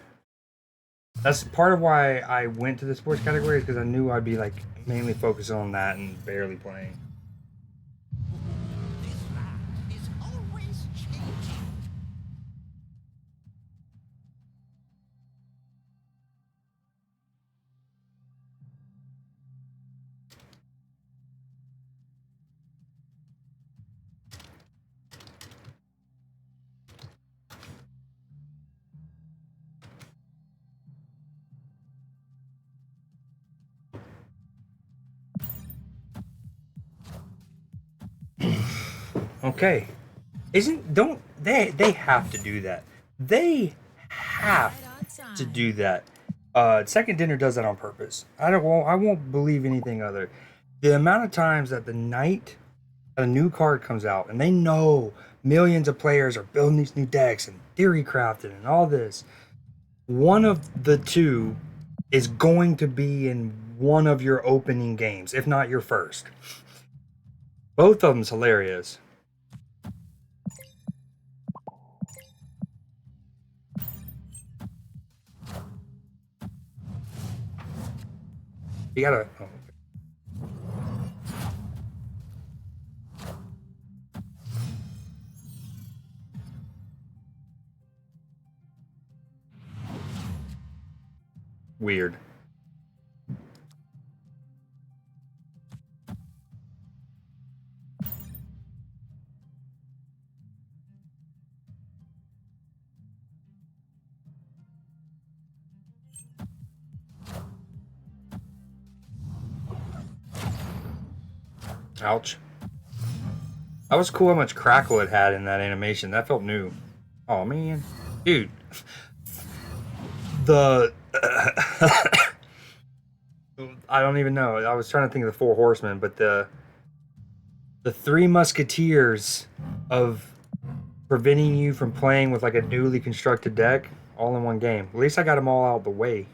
That's part of why I went to the sports category, is because I knew I'd be like mainly focused on that and barely playing. Okay. Don't they have to do that. They have to do that. Second Dinner does that on purpose. I won't believe anything other. The amount of times that the night a new card comes out and they know millions of players are building these new decks and theory crafting and all this. one of the two is going to be in one of your opening games, if not your first. Both of them's hilarious. You gotta. Oh. Weird. Ouch. That was cool how much crackle it had in that animation. That felt new. Oh man, dude. The I don't even know. I was trying to think of the Four Horsemen, but the Three Musketeers of preventing you from playing with like a newly constructed deck all in one game. At least I got them all out of the way.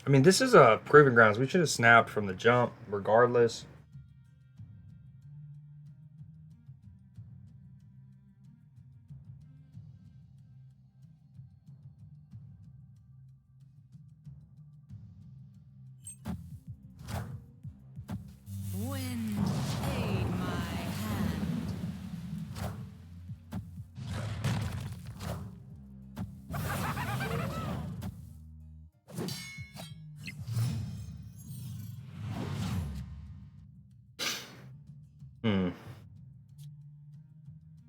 I mean, this is a proving grounds. We should have snapped from the jump, regardless. Wind aid my hand. Hmm.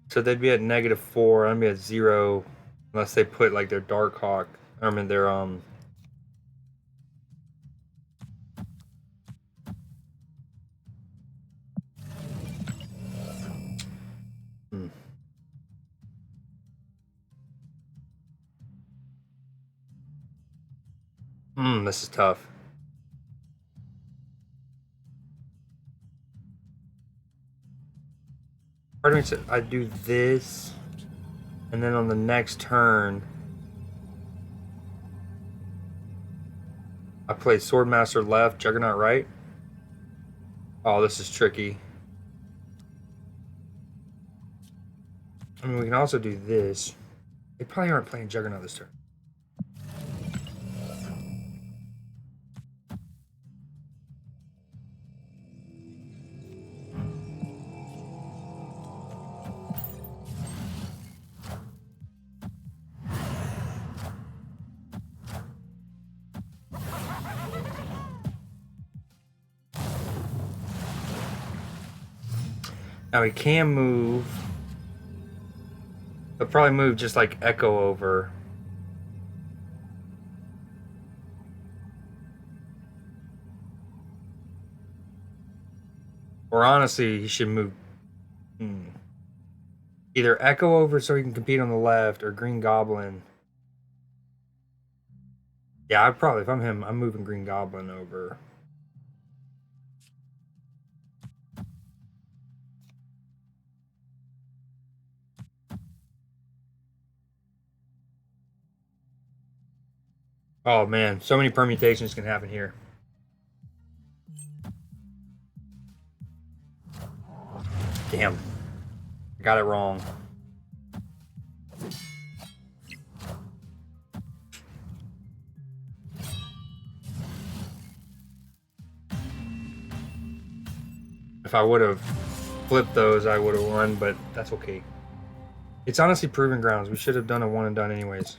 So they'd be at -4. I'd be at 0, unless they put like their Dark Hawk. I mean their Hmm. This is tough. Part of me said I'd do this, and then on the next turn, I play Swordmaster left, Juggernaut right. Oh, this is tricky. I mean, we can also do this. They probably aren't playing Juggernaut this turn. Now we can move. They'll probably move just like Echo over. Or honestly, he should move. Either Echo over so he can compete on the left, or Green Goblin. Yeah, I'd probably, if I'm him, I'm moving Green Goblin over. Oh man, so many permutations can happen here. Damn. I got it wrong. If I would have flipped those, I would have won, but that's okay. It's honestly proving grounds. We should have done a one and done anyways.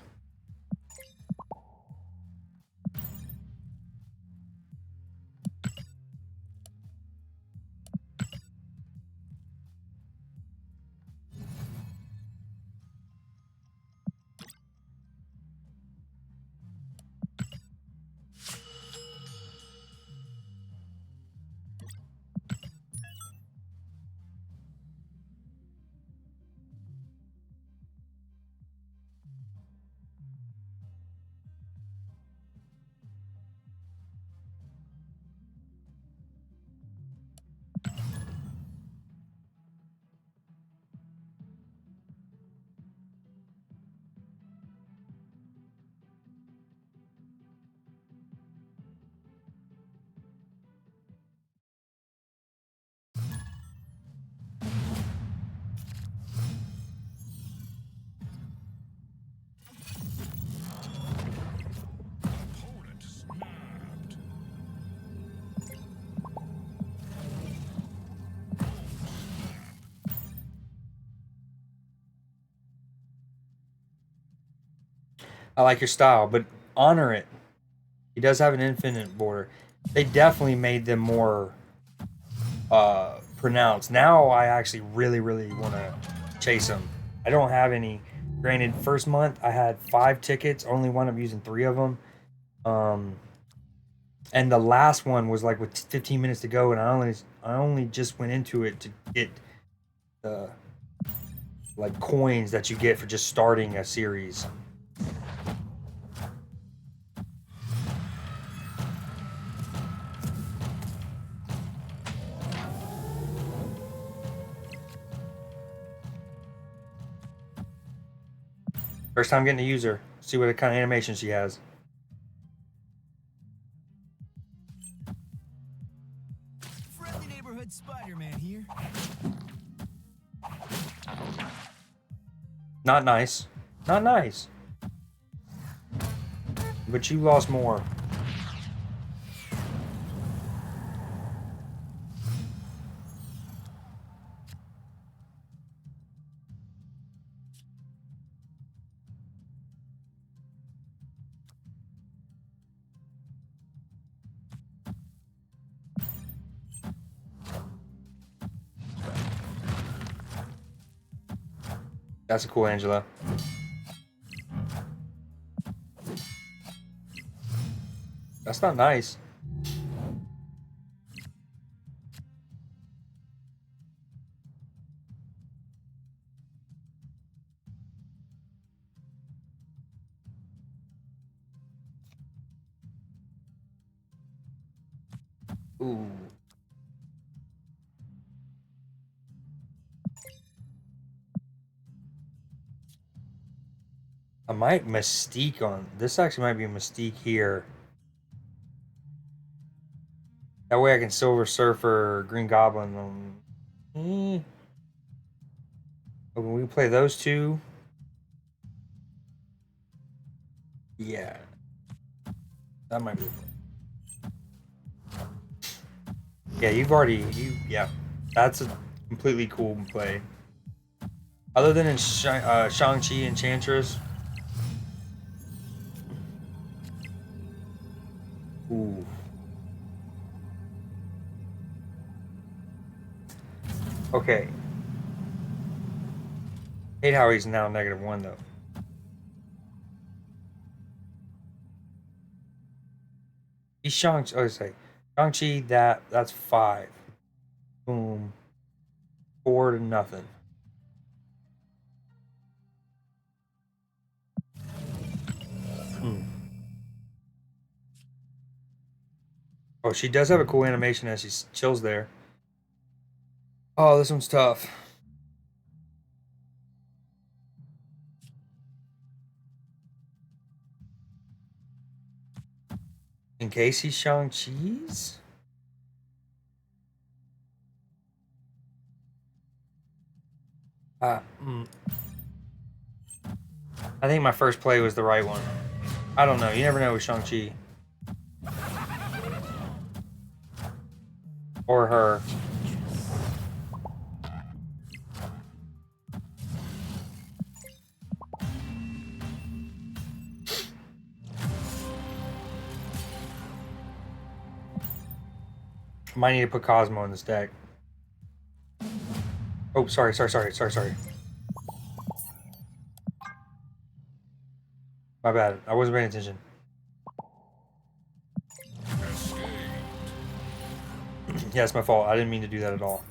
I like your style, but honor it. He does have an infinite border. They definitely made them more pronounced. Now I actually really, really want to chase them. I don't have any. Granted, first month I had 5 tickets, only wound up using 3 of them. Um, and the last one was like with 15 minutes to go, and I only just went into it to get the like coins that you get for just starting a series. First time getting to use her. See what kind of animation she has. Friendly neighborhood Spider-Man here. Not nice. Not nice. But you lost more. That's a cool Angela. That's not nice. Ooh. I might Mystique on this. Actually, might be a Mystique here. That way, I can Silver Surfer, Green Goblin. When we play those two, yeah, that might be. Yeah, yeah, that's a completely cool play. Other than in Shang-Chi Enchantress. Ooh. Okay. Hate how he's now -1 though. He's Shang-Chi. Oh, say Shang-Chi. That's 5. Boom. 4-0. Hmm. Oh, she does have a cool animation as she chills there. Oh, this one's tough. In case he's Shang-Chi's? Hmm. I think my first play was the right one. I don't know. You never know with Shang-Chi. Or her. Might need to put Cosmo in this deck. Oh, sorry. My bad. I wasn't paying attention. Yeah, it's my fault. I didn't mean to do that at all.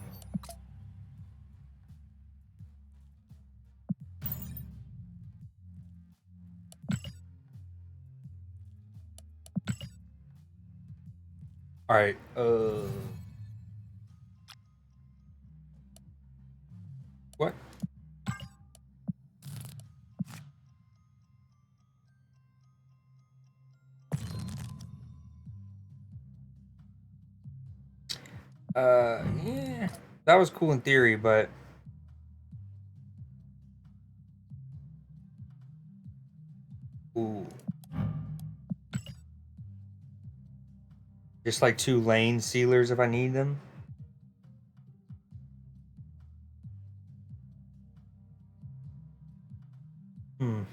All right. What? Yeah. That was cool in theory, but ooh. Just like 2 lane sealers if I need them. Hmm.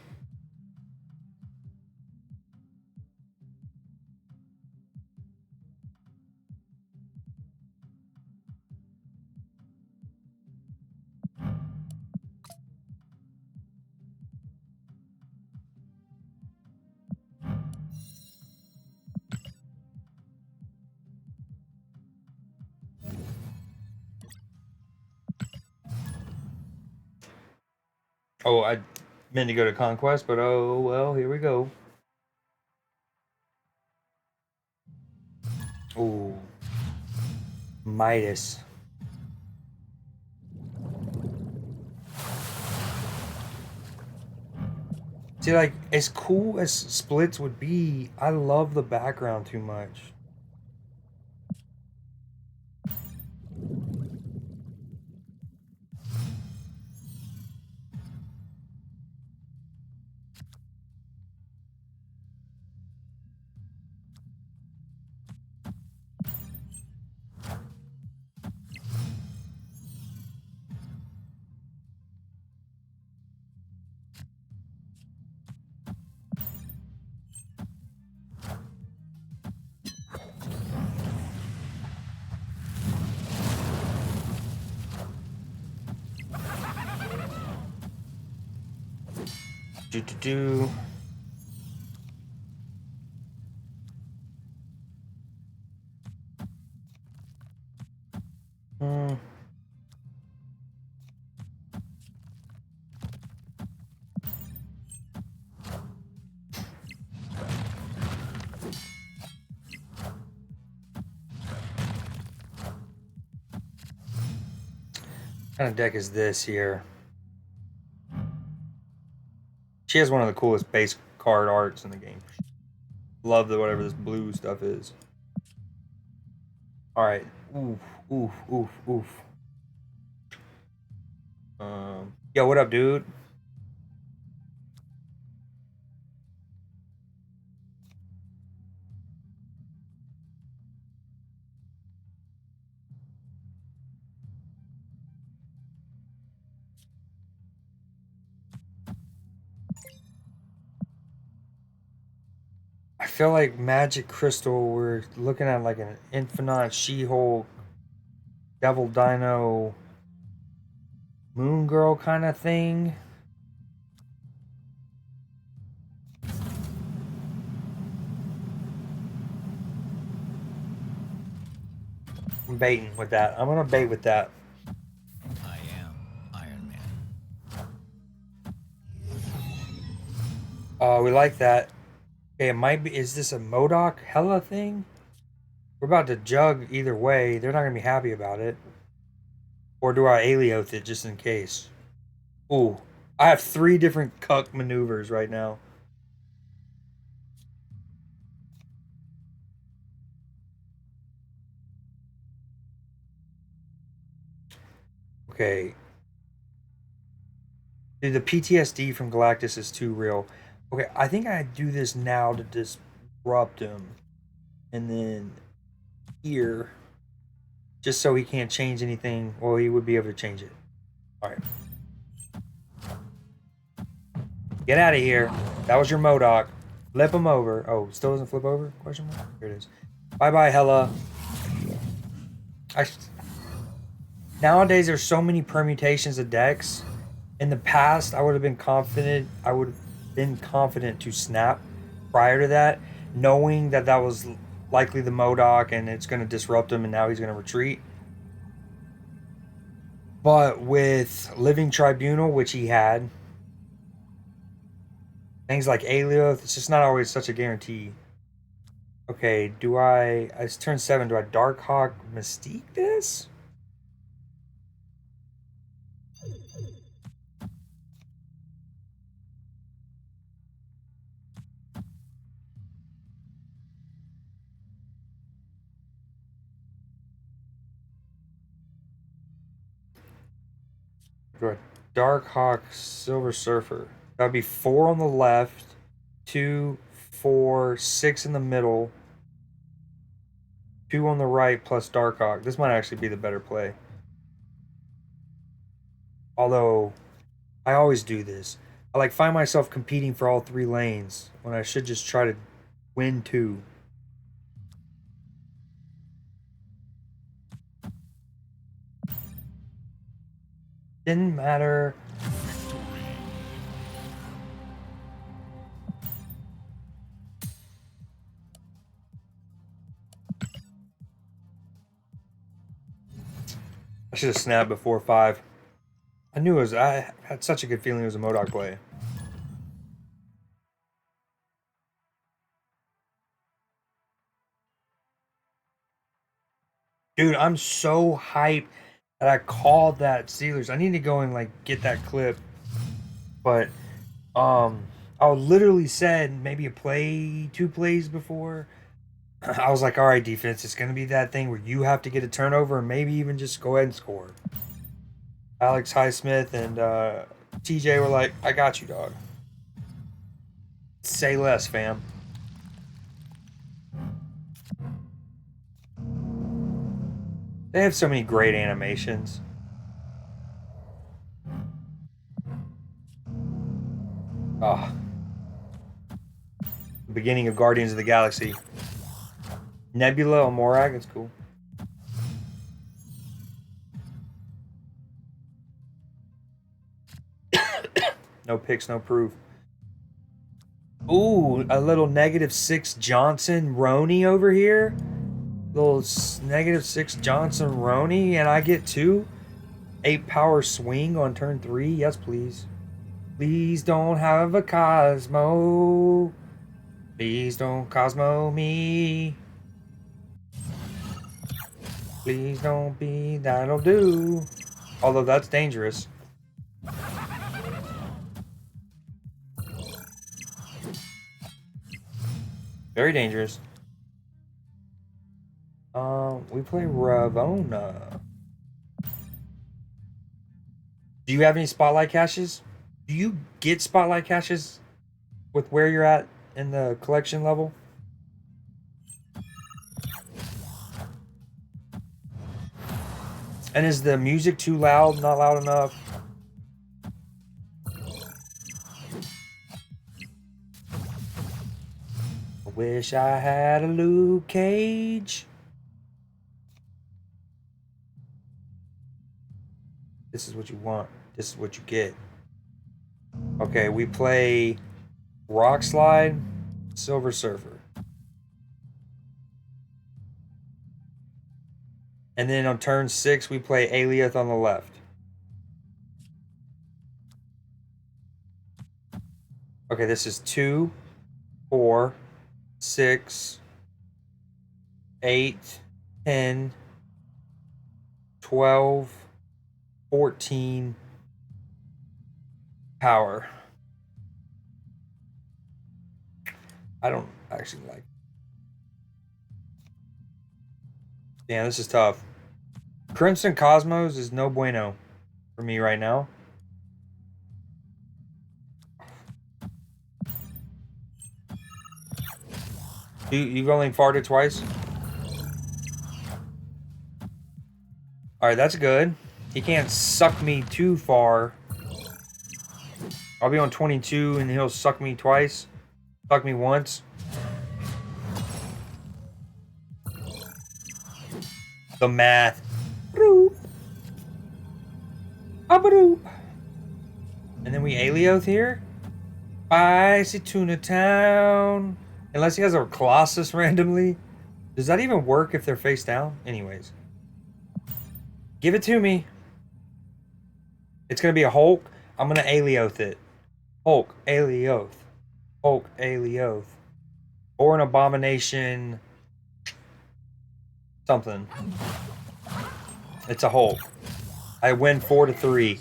Oh, I meant to go to Conquest, but oh well, here we go. Ooh, Midas. See, like, as cool as splits would be, I love the background too much. Do do do. Hmm. What kind of deck is this here? She has one of the coolest base card arts in the game. Love the whatever this blue stuff is. All right. Oof, oof, oof, oof. Yo, what up, dude? I feel like Magic Crystal, we're looking at like an Infinite She-Hulk, Devil Dino, Moon Girl kind of thing. I'm baiting with that. I'm gonna bait with that. I am Iron Man. We like that. Okay, it might be. Is this a Modoc Hella thing? We're about to jug either way. They're not gonna be happy about it. Or do I Alioth it just in case? Ooh, I have 3 different cuck maneuvers right now. Okay. Dude, the PTSD from Galactus is too real. Okay, I think I do this now to disrupt him. And then here, just so he can't change anything. Well, he would be able to change it. Alright. Get out of here. That was your Modoc. Flip him over. Oh, still doesn't flip over? Question mark? Here it is. Bye-bye, Hella. I, nowadays, there's so many permutations of decks. In the past, I would have been confident. I would have been confident to snap prior to that, knowing that that was likely the Modoc and it's going to disrupt him and now he's going to retreat. But with Living Tribunal, which he had, things like Alioth, it's just not always such a guarantee. Okay, do I... It's turn 7. Do I Darkhawk Mystique this? Do I Darkhawk Silver Surfer? That'd be 4 on the left, 2, 4, 6 in the middle, 2 on the right plus Darkhawk. This might actually be the better play. Although, I always do this. I like find myself competing for all 3 lanes when I should just try to win 2. Didn't matter. I should have snapped before 5. I knew it was. I had such a good feeling it was a MODOK play. Dude, I'm so hyped that I called that Steelers. I need to go and like get that clip. But I literally said maybe a play, 2 plays before. I was like, all right, defense, it's gonna be that thing where you have to get a turnover and maybe even just go ahead and score. Alex Highsmith and TJ were like, I got you, dog. Say less, fam. They have so many great animations. Ah, beginning of Guardians of the Galaxy. Nebula or Morag, it's cool. No pics, no proof. Ooh, a little -6 Johnson Roney over here. Little -6 Johnson Roney, and I get 2. 8 power swing on turn 3. Yes, please. Please don't have a Cosmo. Please don't Cosmo me. Please don't be, that'll do. Although that's dangerous. Very dangerous. We play Ravona. Do you have any spotlight caches? Do you get spotlight caches with where you're at in the collection level? And is the music too loud? Not loud enough? I wish I had a Luke Cage. This is what you want. This is what you get. Okay, we play Rock Slide, Silver Surfer. And then on turn 6, we play Aliath on the left. Okay, this is 2, 4, 6, 8, 10, 12, 14 power. I don't actually like it. Damn, this is tough. Crimson Cosmos is no bueno for me right now. You've only farted twice? Alright, that's good. He can't suck me too far. I'll be on 22 and he'll suck me twice. Suck me once. The math. And then we Alioth here. Spicy Tuna Town. Unless he has a Colossus randomly. Does that even work if they're face down? Anyways. Give it to me. It's going to be a Hulk. I'm going to Alioth it. Hulk, Alioth. Hulk, Alioth. Or an Abomination. Something. It's a Hulk. I win 4-3.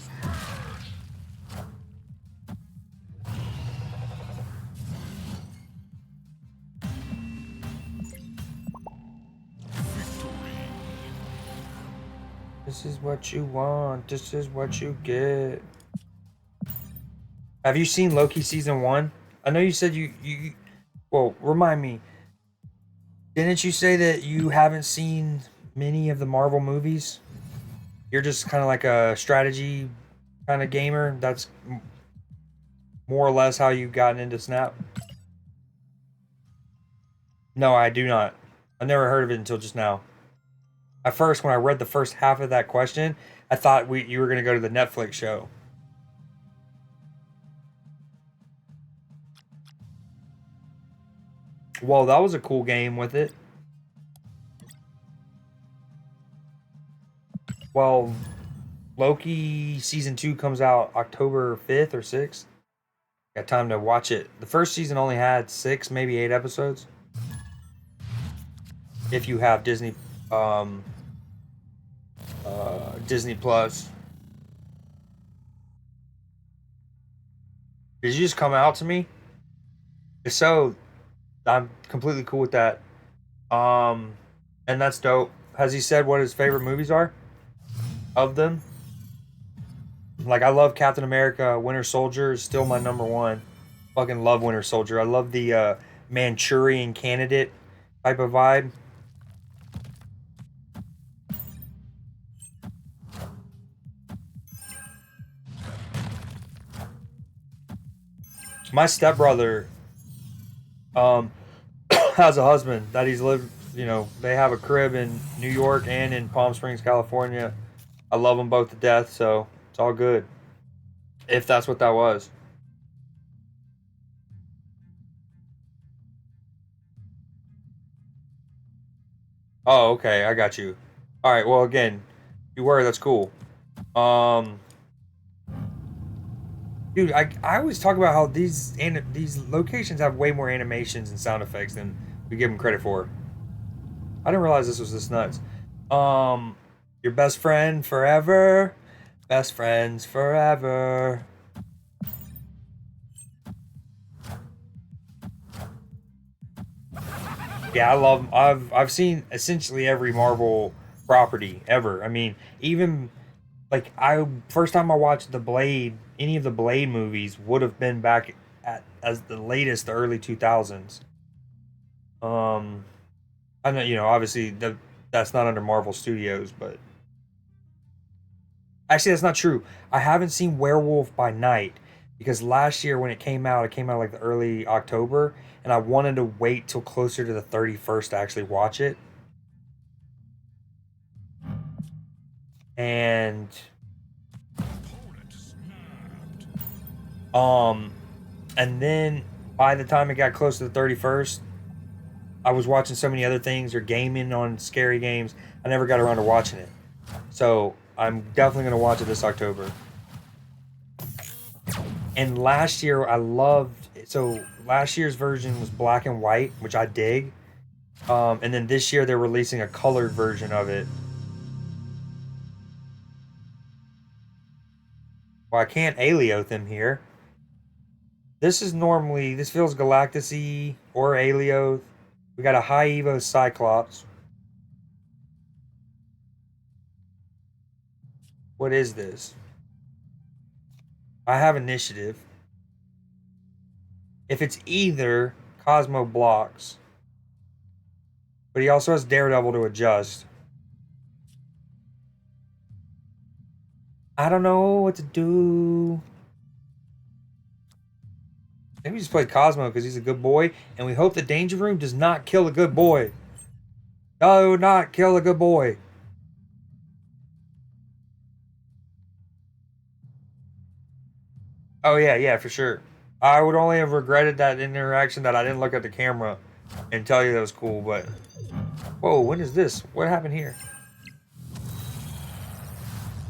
This is what you want. This is what you get. Have you seen Loki season 1? I know you said you well, remind me. Didn't you say that you haven't seen many of the Marvel movies? You're just kind of like a strategy kind of gamer. That's more or less how you've gotten into Snap. No, I do not. I never heard of it until just now. At first, when I read the first half of that question, I thought you were going to go to the Netflix show. Well, that was a cool game with it. Well, Loki season 2 comes out October 5th or 6th. Got time to watch it. The first season only had 6, maybe 8 episodes. If you have um, Disney Plus. Did you just come out to me? If so, I'm completely cool with that. Um, and that's dope. Has he said what his favorite movies are of them? Like I love Captain America. Winter Soldier is still my number one. Fucking love Winter Soldier. I love the Manchurian Candidate type of vibe. My stepbrother um, has a husband that he's lived. You know, they have a crib in New York and in Palm Springs, California. I love them both to death, so it's all good. If that's what that was. Oh, okay, I got you. All right, well, again, you were. That's cool. Um, Dude, I always talk about how these locations have way more animations and sound effects than we give them credit for. I didn't realize this was this nuts. Um, your best friend forever, best friends forever. Yeah, I love. I've seen essentially every Marvel property ever. I mean, even like I first time I watched the Blade, any of the Blade movies would have been back at as the latest the early 2000s. Um, I know, obviously that's not under Marvel Studios, but actually that's not true. I haven't seen Werewolf by Night because last year when it came out like the early October, and I wanted to wait till closer to the 31st to actually watch it. And um and then by the time it got close to the 31st, I was watching so many other things or gaming on scary games. I never got around to watching it. So I'm definitely going to watch it this October. And last year I loved so last year's version was black and white, which I dig. And then this year they're releasing a colored version of it. Well, I can't Alioth him here. This feels Galactus-y or Alioth. We got a high Evo Cyclops. What is this? I have initiative. If it's either, Cosmo blocks. But he also has Daredevil to adjust. I don't know what to do. Maybe we just play Cosmo because he's a good boy, and we hope the Danger Room does not kill a good boy. No, not kill a good boy. Oh yeah, yeah, for sure. I would only have regretted that interaction that I didn't look at the camera and tell you that was cool, but whoa, when is this? What happened here?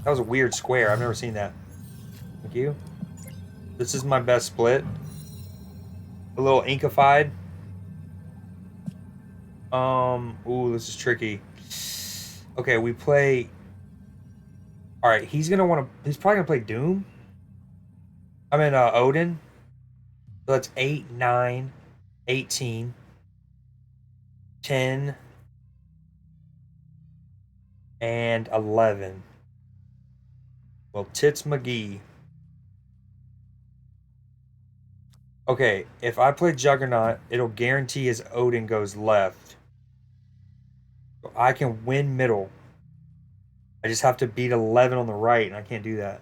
That was a weird square. I've never seen that. Thank you. This is my best split. A little inkified. Ooh, this is tricky. Okay, we play. All right, he's probably gonna play Doom. I mean, Odin. So that's 8, 9, 18, 10, and 11. Well, Tits McGee. Okay, if I play Juggernaut, it'll guarantee his Odin goes left. So I can win middle. I just have to beat 11 on the right, and I can't do that.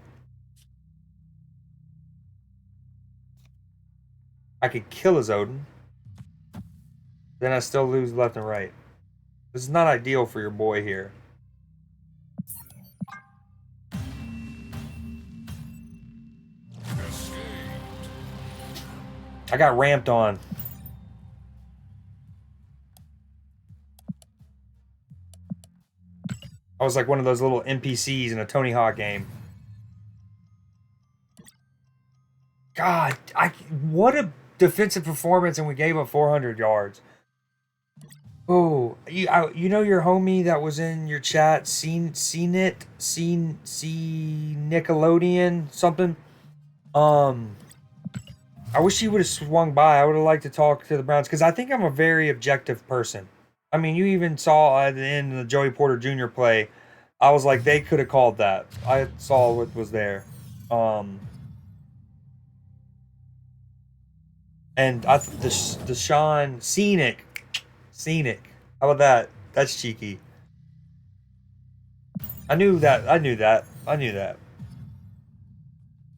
I could kill his Odin. Then I still lose left and right. This is not ideal for your boy here. I got ramped on. I was like one of those little NPCs in a Tony Hawk game. God, what a defensive performance, and we gave up 400 yards. Oh, you know your homie that was in your chat, seen it, see Nickelodeon something. Um, I wish he would have swung by. I would have liked to talk to the Browns because I think I'm a very objective person. I mean, you even saw at the end of the Joey Porter Jr. play, I was like, they could have called that. I saw what was there. Um, and the Sean Scenic. How about that? That's cheeky. I knew that. I knew that. I knew that.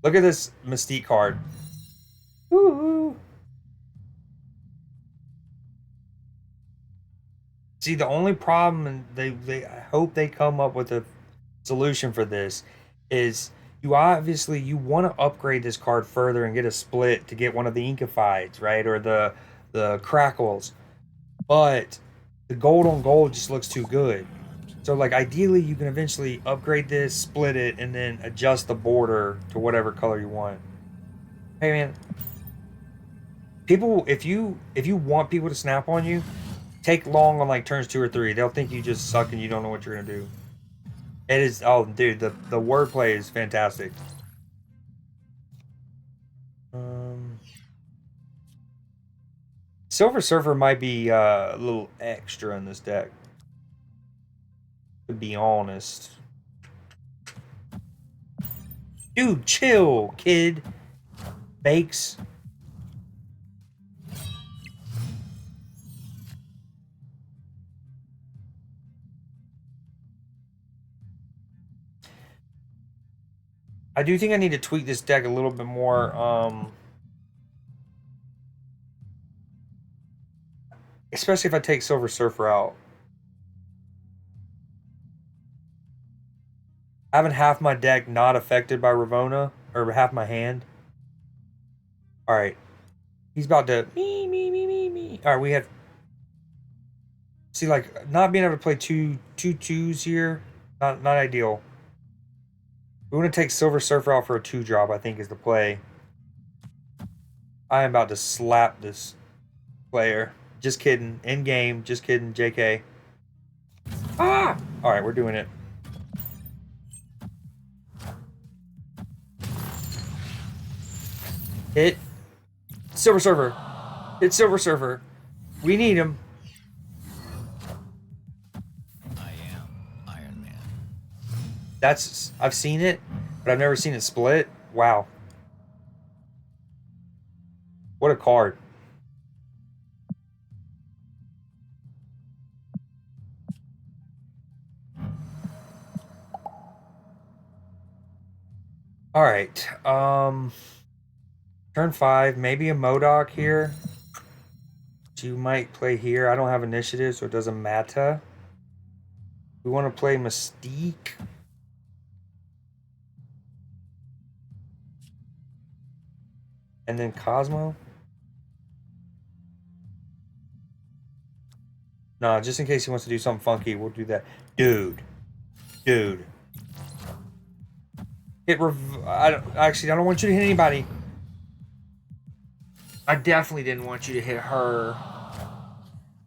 Look at this Mystique card. Woo-hoo. See, the only problem, and I hope they come up with a solution for this, is you want to upgrade this card further and get a split to get one of the Inkifieds, right, or the Crackles, but the gold on gold just looks too good. So like ideally, you can eventually upgrade this, split it, and then adjust the border to whatever color you want. Hey man, people, if you want people to snap on you, take long on like turns 2 or 3. They'll think you just suck and you don't know what you're gonna do. It is, oh dude, the wordplay is fantastic. Um, Silver Surfer might be a little extra in this deck, to be honest. Dude, chill, kid. Bakes. I do think I need to tweak this deck a little bit more. Especially if I take Silver Surfer out. Having half my deck not affected by Ravonna, or half my hand. Alright. He's about to me. Alright, we have. See, like, not being able to play two twos here, not ideal. We want to take Silver Surfer out for a 2-drop, I think, is the play. I am about to slap this player. Just kidding. In game. Just kidding. JK. Ah! Alright, we're doing it. Hit. Silver Surfer. Hit Silver Surfer. We need him. I am Iron Man. I've seen it, but I've never seen it split. Wow. What a card. All right. Turn 5, maybe a MODOK here. You might play here. I don't have initiative, so it doesn't matter. We want to play Mystique. And then Cosmo. Nah, just in case he wants to do something funky, we'll do that. Dude. I don't want you to hit anybody. I definitely didn't want you to hit her.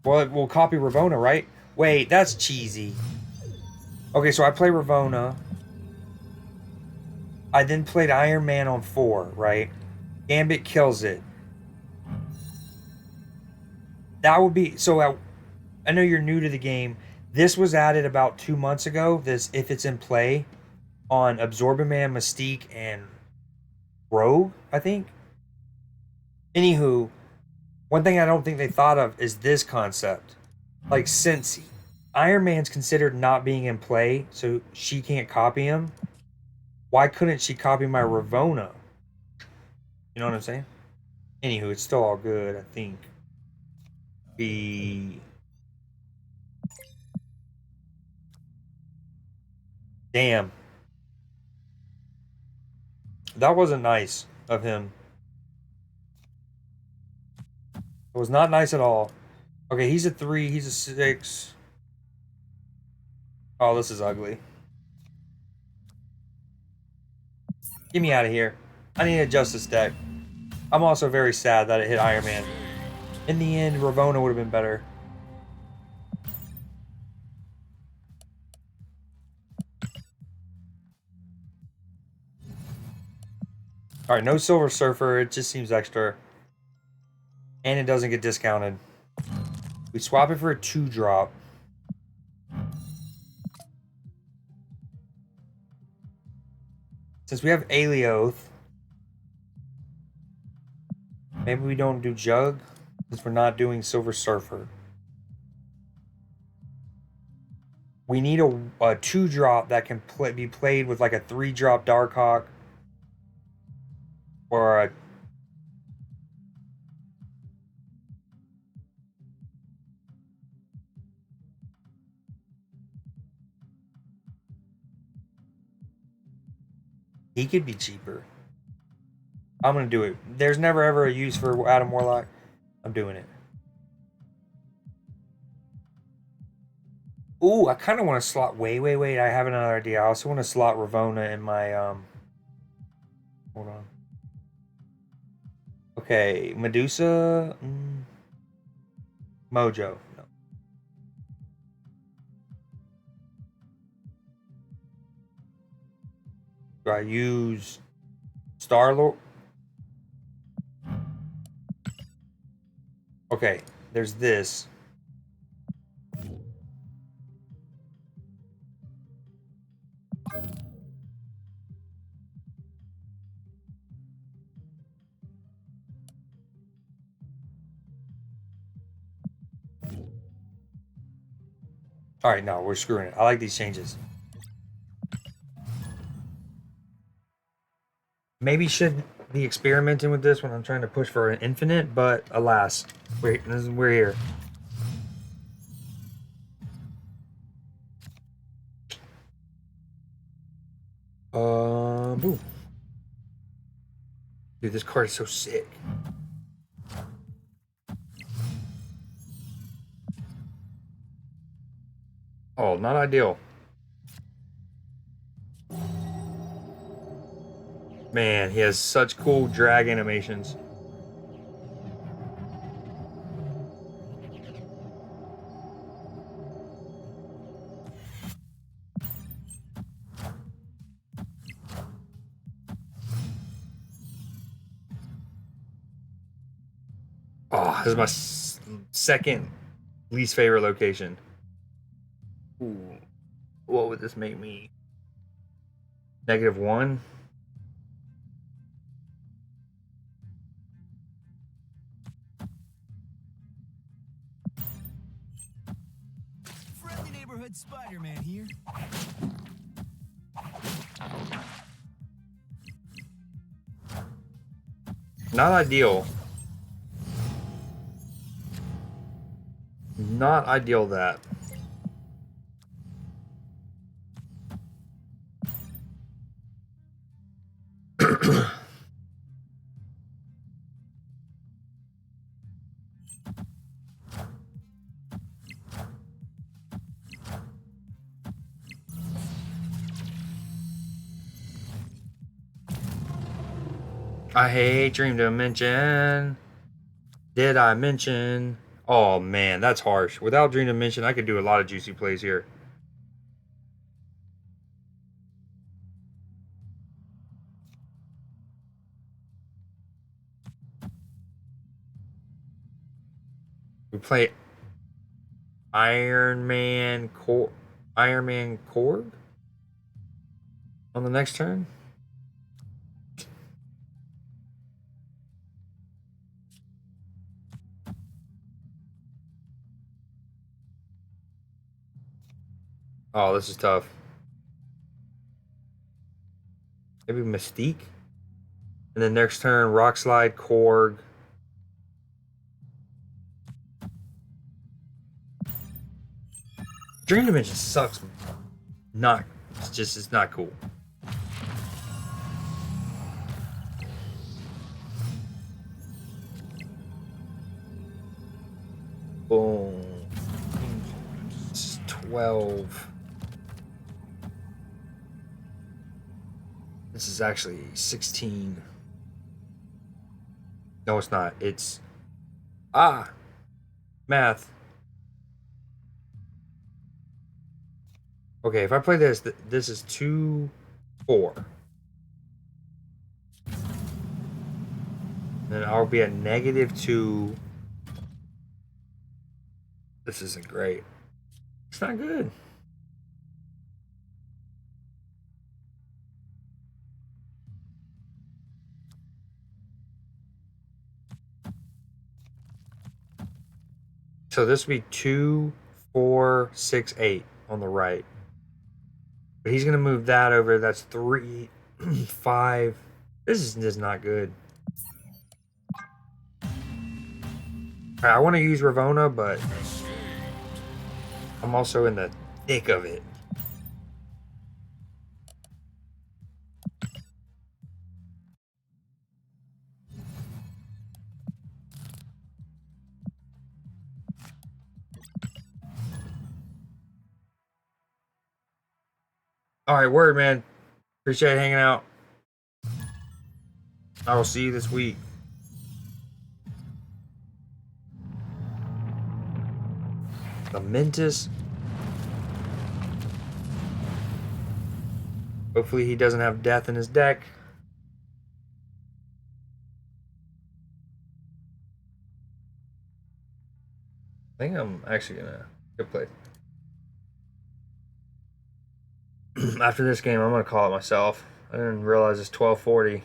Well, we'll copy Ravonna, right? Wait, that's cheesy. Okay, so I play Ravonna. I then played Iron Man on 4, right? Gambit kills it. That would be... So, I know you're new to the game. This was added about 2 months ago. This, if it's in play, on Absorbing Man, Mystique, and Rogue, I think. Anywho, one thing I don't think they thought of is this concept. Like, since Iron Man's considered not being in play, so she can't copy him, why couldn't she copy my Ravonna? You know what I'm saying? Anywho, it's still all good, I think. Damn. That wasn't nice of him. It was not nice at all. Okay, he's a 3, he's a 6. Oh, this is ugly. Get me out of here. I need a Justice deck. I'm also very sad that it hit Iron Man. In the end, Ravonna would have been better. Alright, no Silver Surfer. It just seems extra. And it doesn't get discounted. We swap it for a 2-drop. Since we have Alioth, maybe we don't do Jug, since we're not doing Silver Surfer. We need a 2-drop that can be played with like a 3-drop Darkhawk. Or a... He could be cheaper. I'm gonna do it. There's never ever a use for Adam Warlock. I'm doing it. Ooh, I kind of want to slot... Wait. I have another idea. I also want to slot Ravonna in my... Hold on. Okay, Medusa... Mojo. No. Do I use Star-Lord? Okay, there's this. Alright, no, we're screwing it. I like these changes. Maybe should be experimenting with this when I'm trying to push for an infinite, but alas, we're here. Boom. Dude, this card is so sick. Oh, not ideal. Man, he has such cool drag animations. Oh, this is my second least favorite location. Ooh, what would this make me? -1? Friendly neighborhood Spider-Man here. Not ideal. Not ideal that. I hate Dream Dimension. Did I mention? Oh man, that's harsh. Without Dream Dimension, I could do a lot of juicy plays here. We play Iron Man Korg on the next turn. Oh, this is tough. Maybe Mystique. And then next turn, Rock Slide, Korg. Dream Dimension sucks. It's not cool. Boom. It's 12. This is actually 16. No, it's not. It's math. Okay, if I play this, this is 2, 4. Then I'll be at -2. This isn't great. It's not good. So this would be 2, 4, 6, 8 on the right. But he's gonna move that over. That's 3, 5. This is just not good. Right, I want to use Ravona, but I'm also in the thick of it. All right, word, man. Appreciate hanging out. I will see you this week. Lamentus. Hopefully he doesn't have death in his deck. I think I'm actually gonna go play. After this game, I'm gonna call it myself. I didn't realize it's 12:40.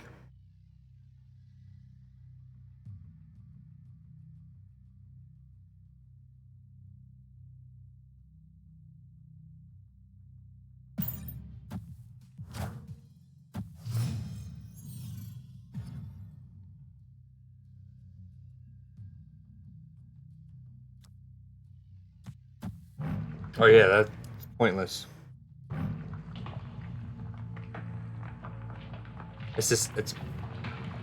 Oh yeah, that's pointless. It's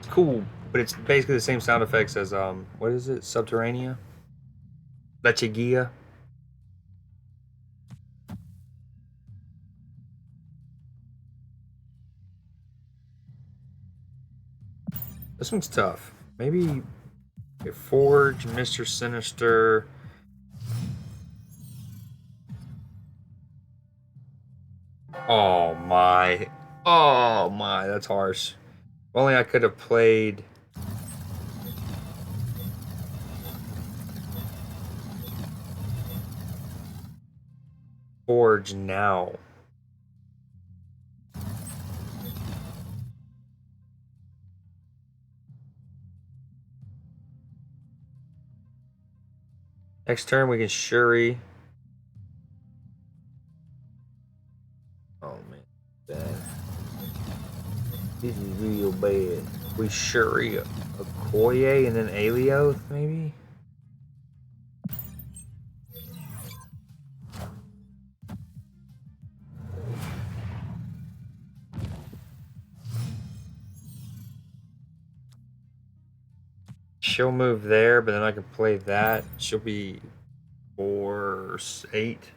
cool, but it's basically the same sound effects as what is it? Subterranea? Lechegia? This one's tough. Maybe Forge, Mr. Sinister. Oh my. Oh my, that's harsh. If only I could have played Forge now. Next turn we can Shuri. Oh man, bad. This is real bad. We Shuri Okoye and then Alioth, maybe? She'll move there, but then I can play that. She'll be 4, 8.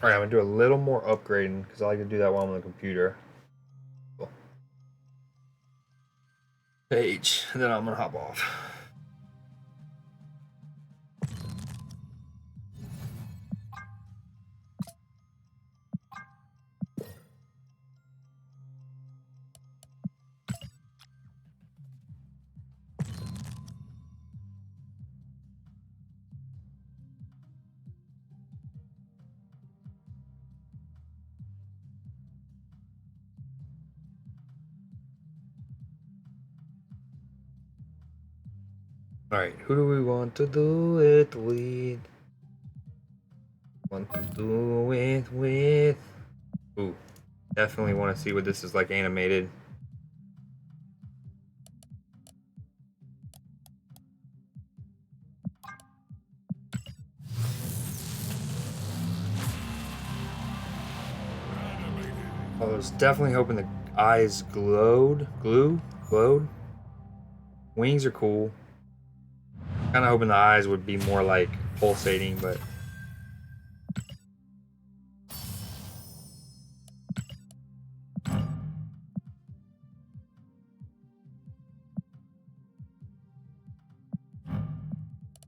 All right, I'm gonna do a little more upgrading because I like to do that while I'm on the computer. Cool. Page, and then I'm gonna hop off. Alright, who do we want to do it with? Want to do it with? Ooh, definitely want to see what this is like animated. I was definitely hoping the eyes glowed. Wings are cool. Kind of hoping the eyes would be more like pulsating, but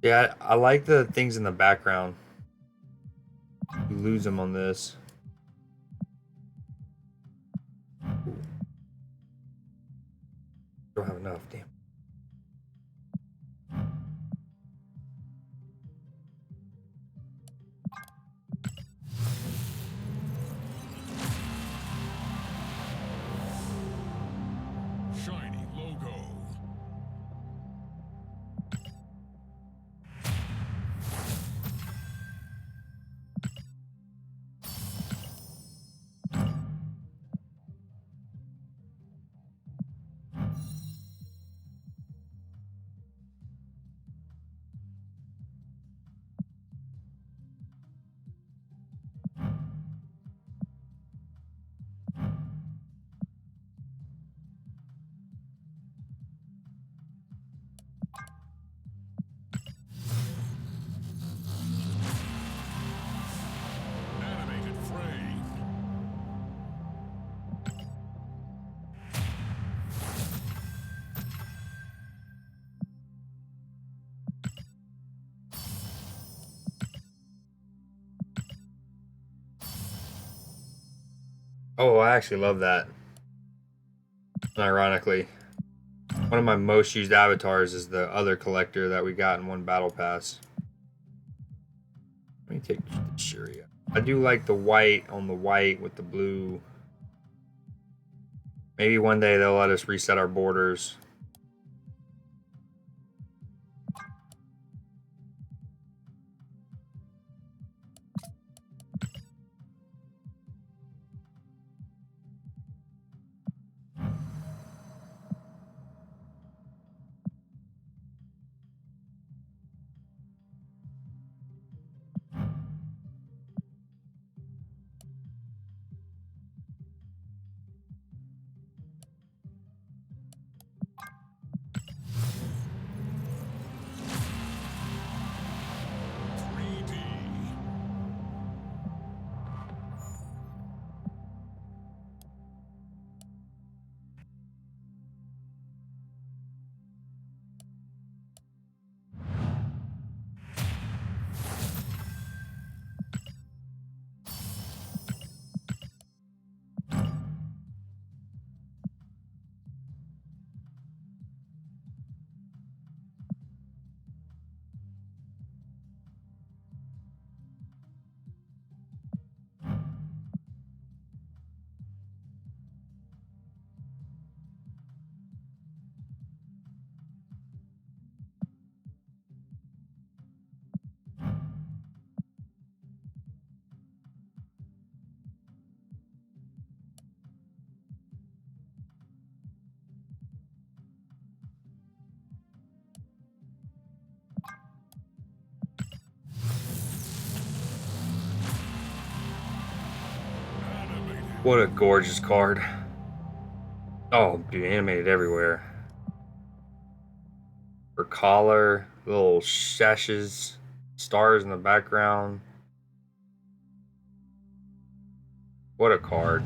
yeah, I like the things in the background. You lose them on this. Ooh, don't have enough, damn. Shiny logo. Animated frame. Oh, I actually love that. Ironically, one of my most used avatars is the other collector that we got in one battle pass. Let me take the Shuri. I do like the white on the white with the blue. Maybe one day they'll let us reset our borders. What a gorgeous card. Oh, dude, animated everywhere. Her collar, little sashes, stars in the background. What a card.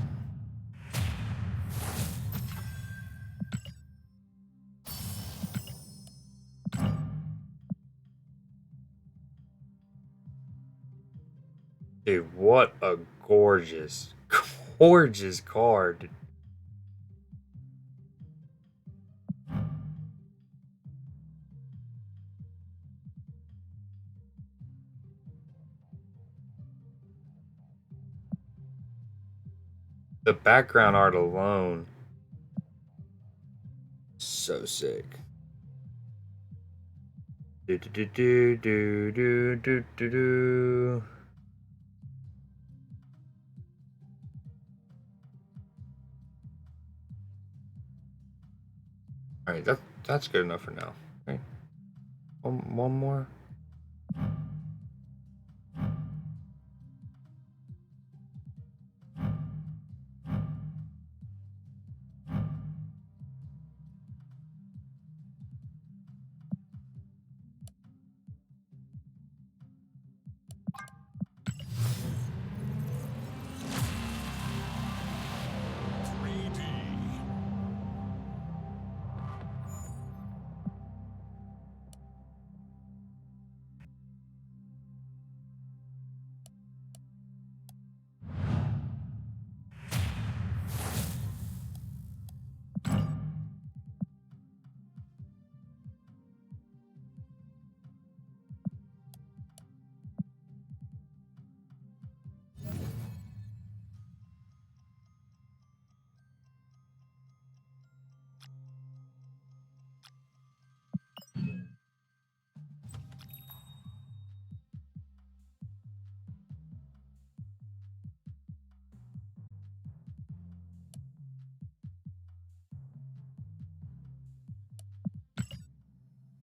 Dude, what a gorgeous, gorgeous card. The background art alone, so sick. Do do do do do do do do. All right, that's good enough for now. Okay, one more.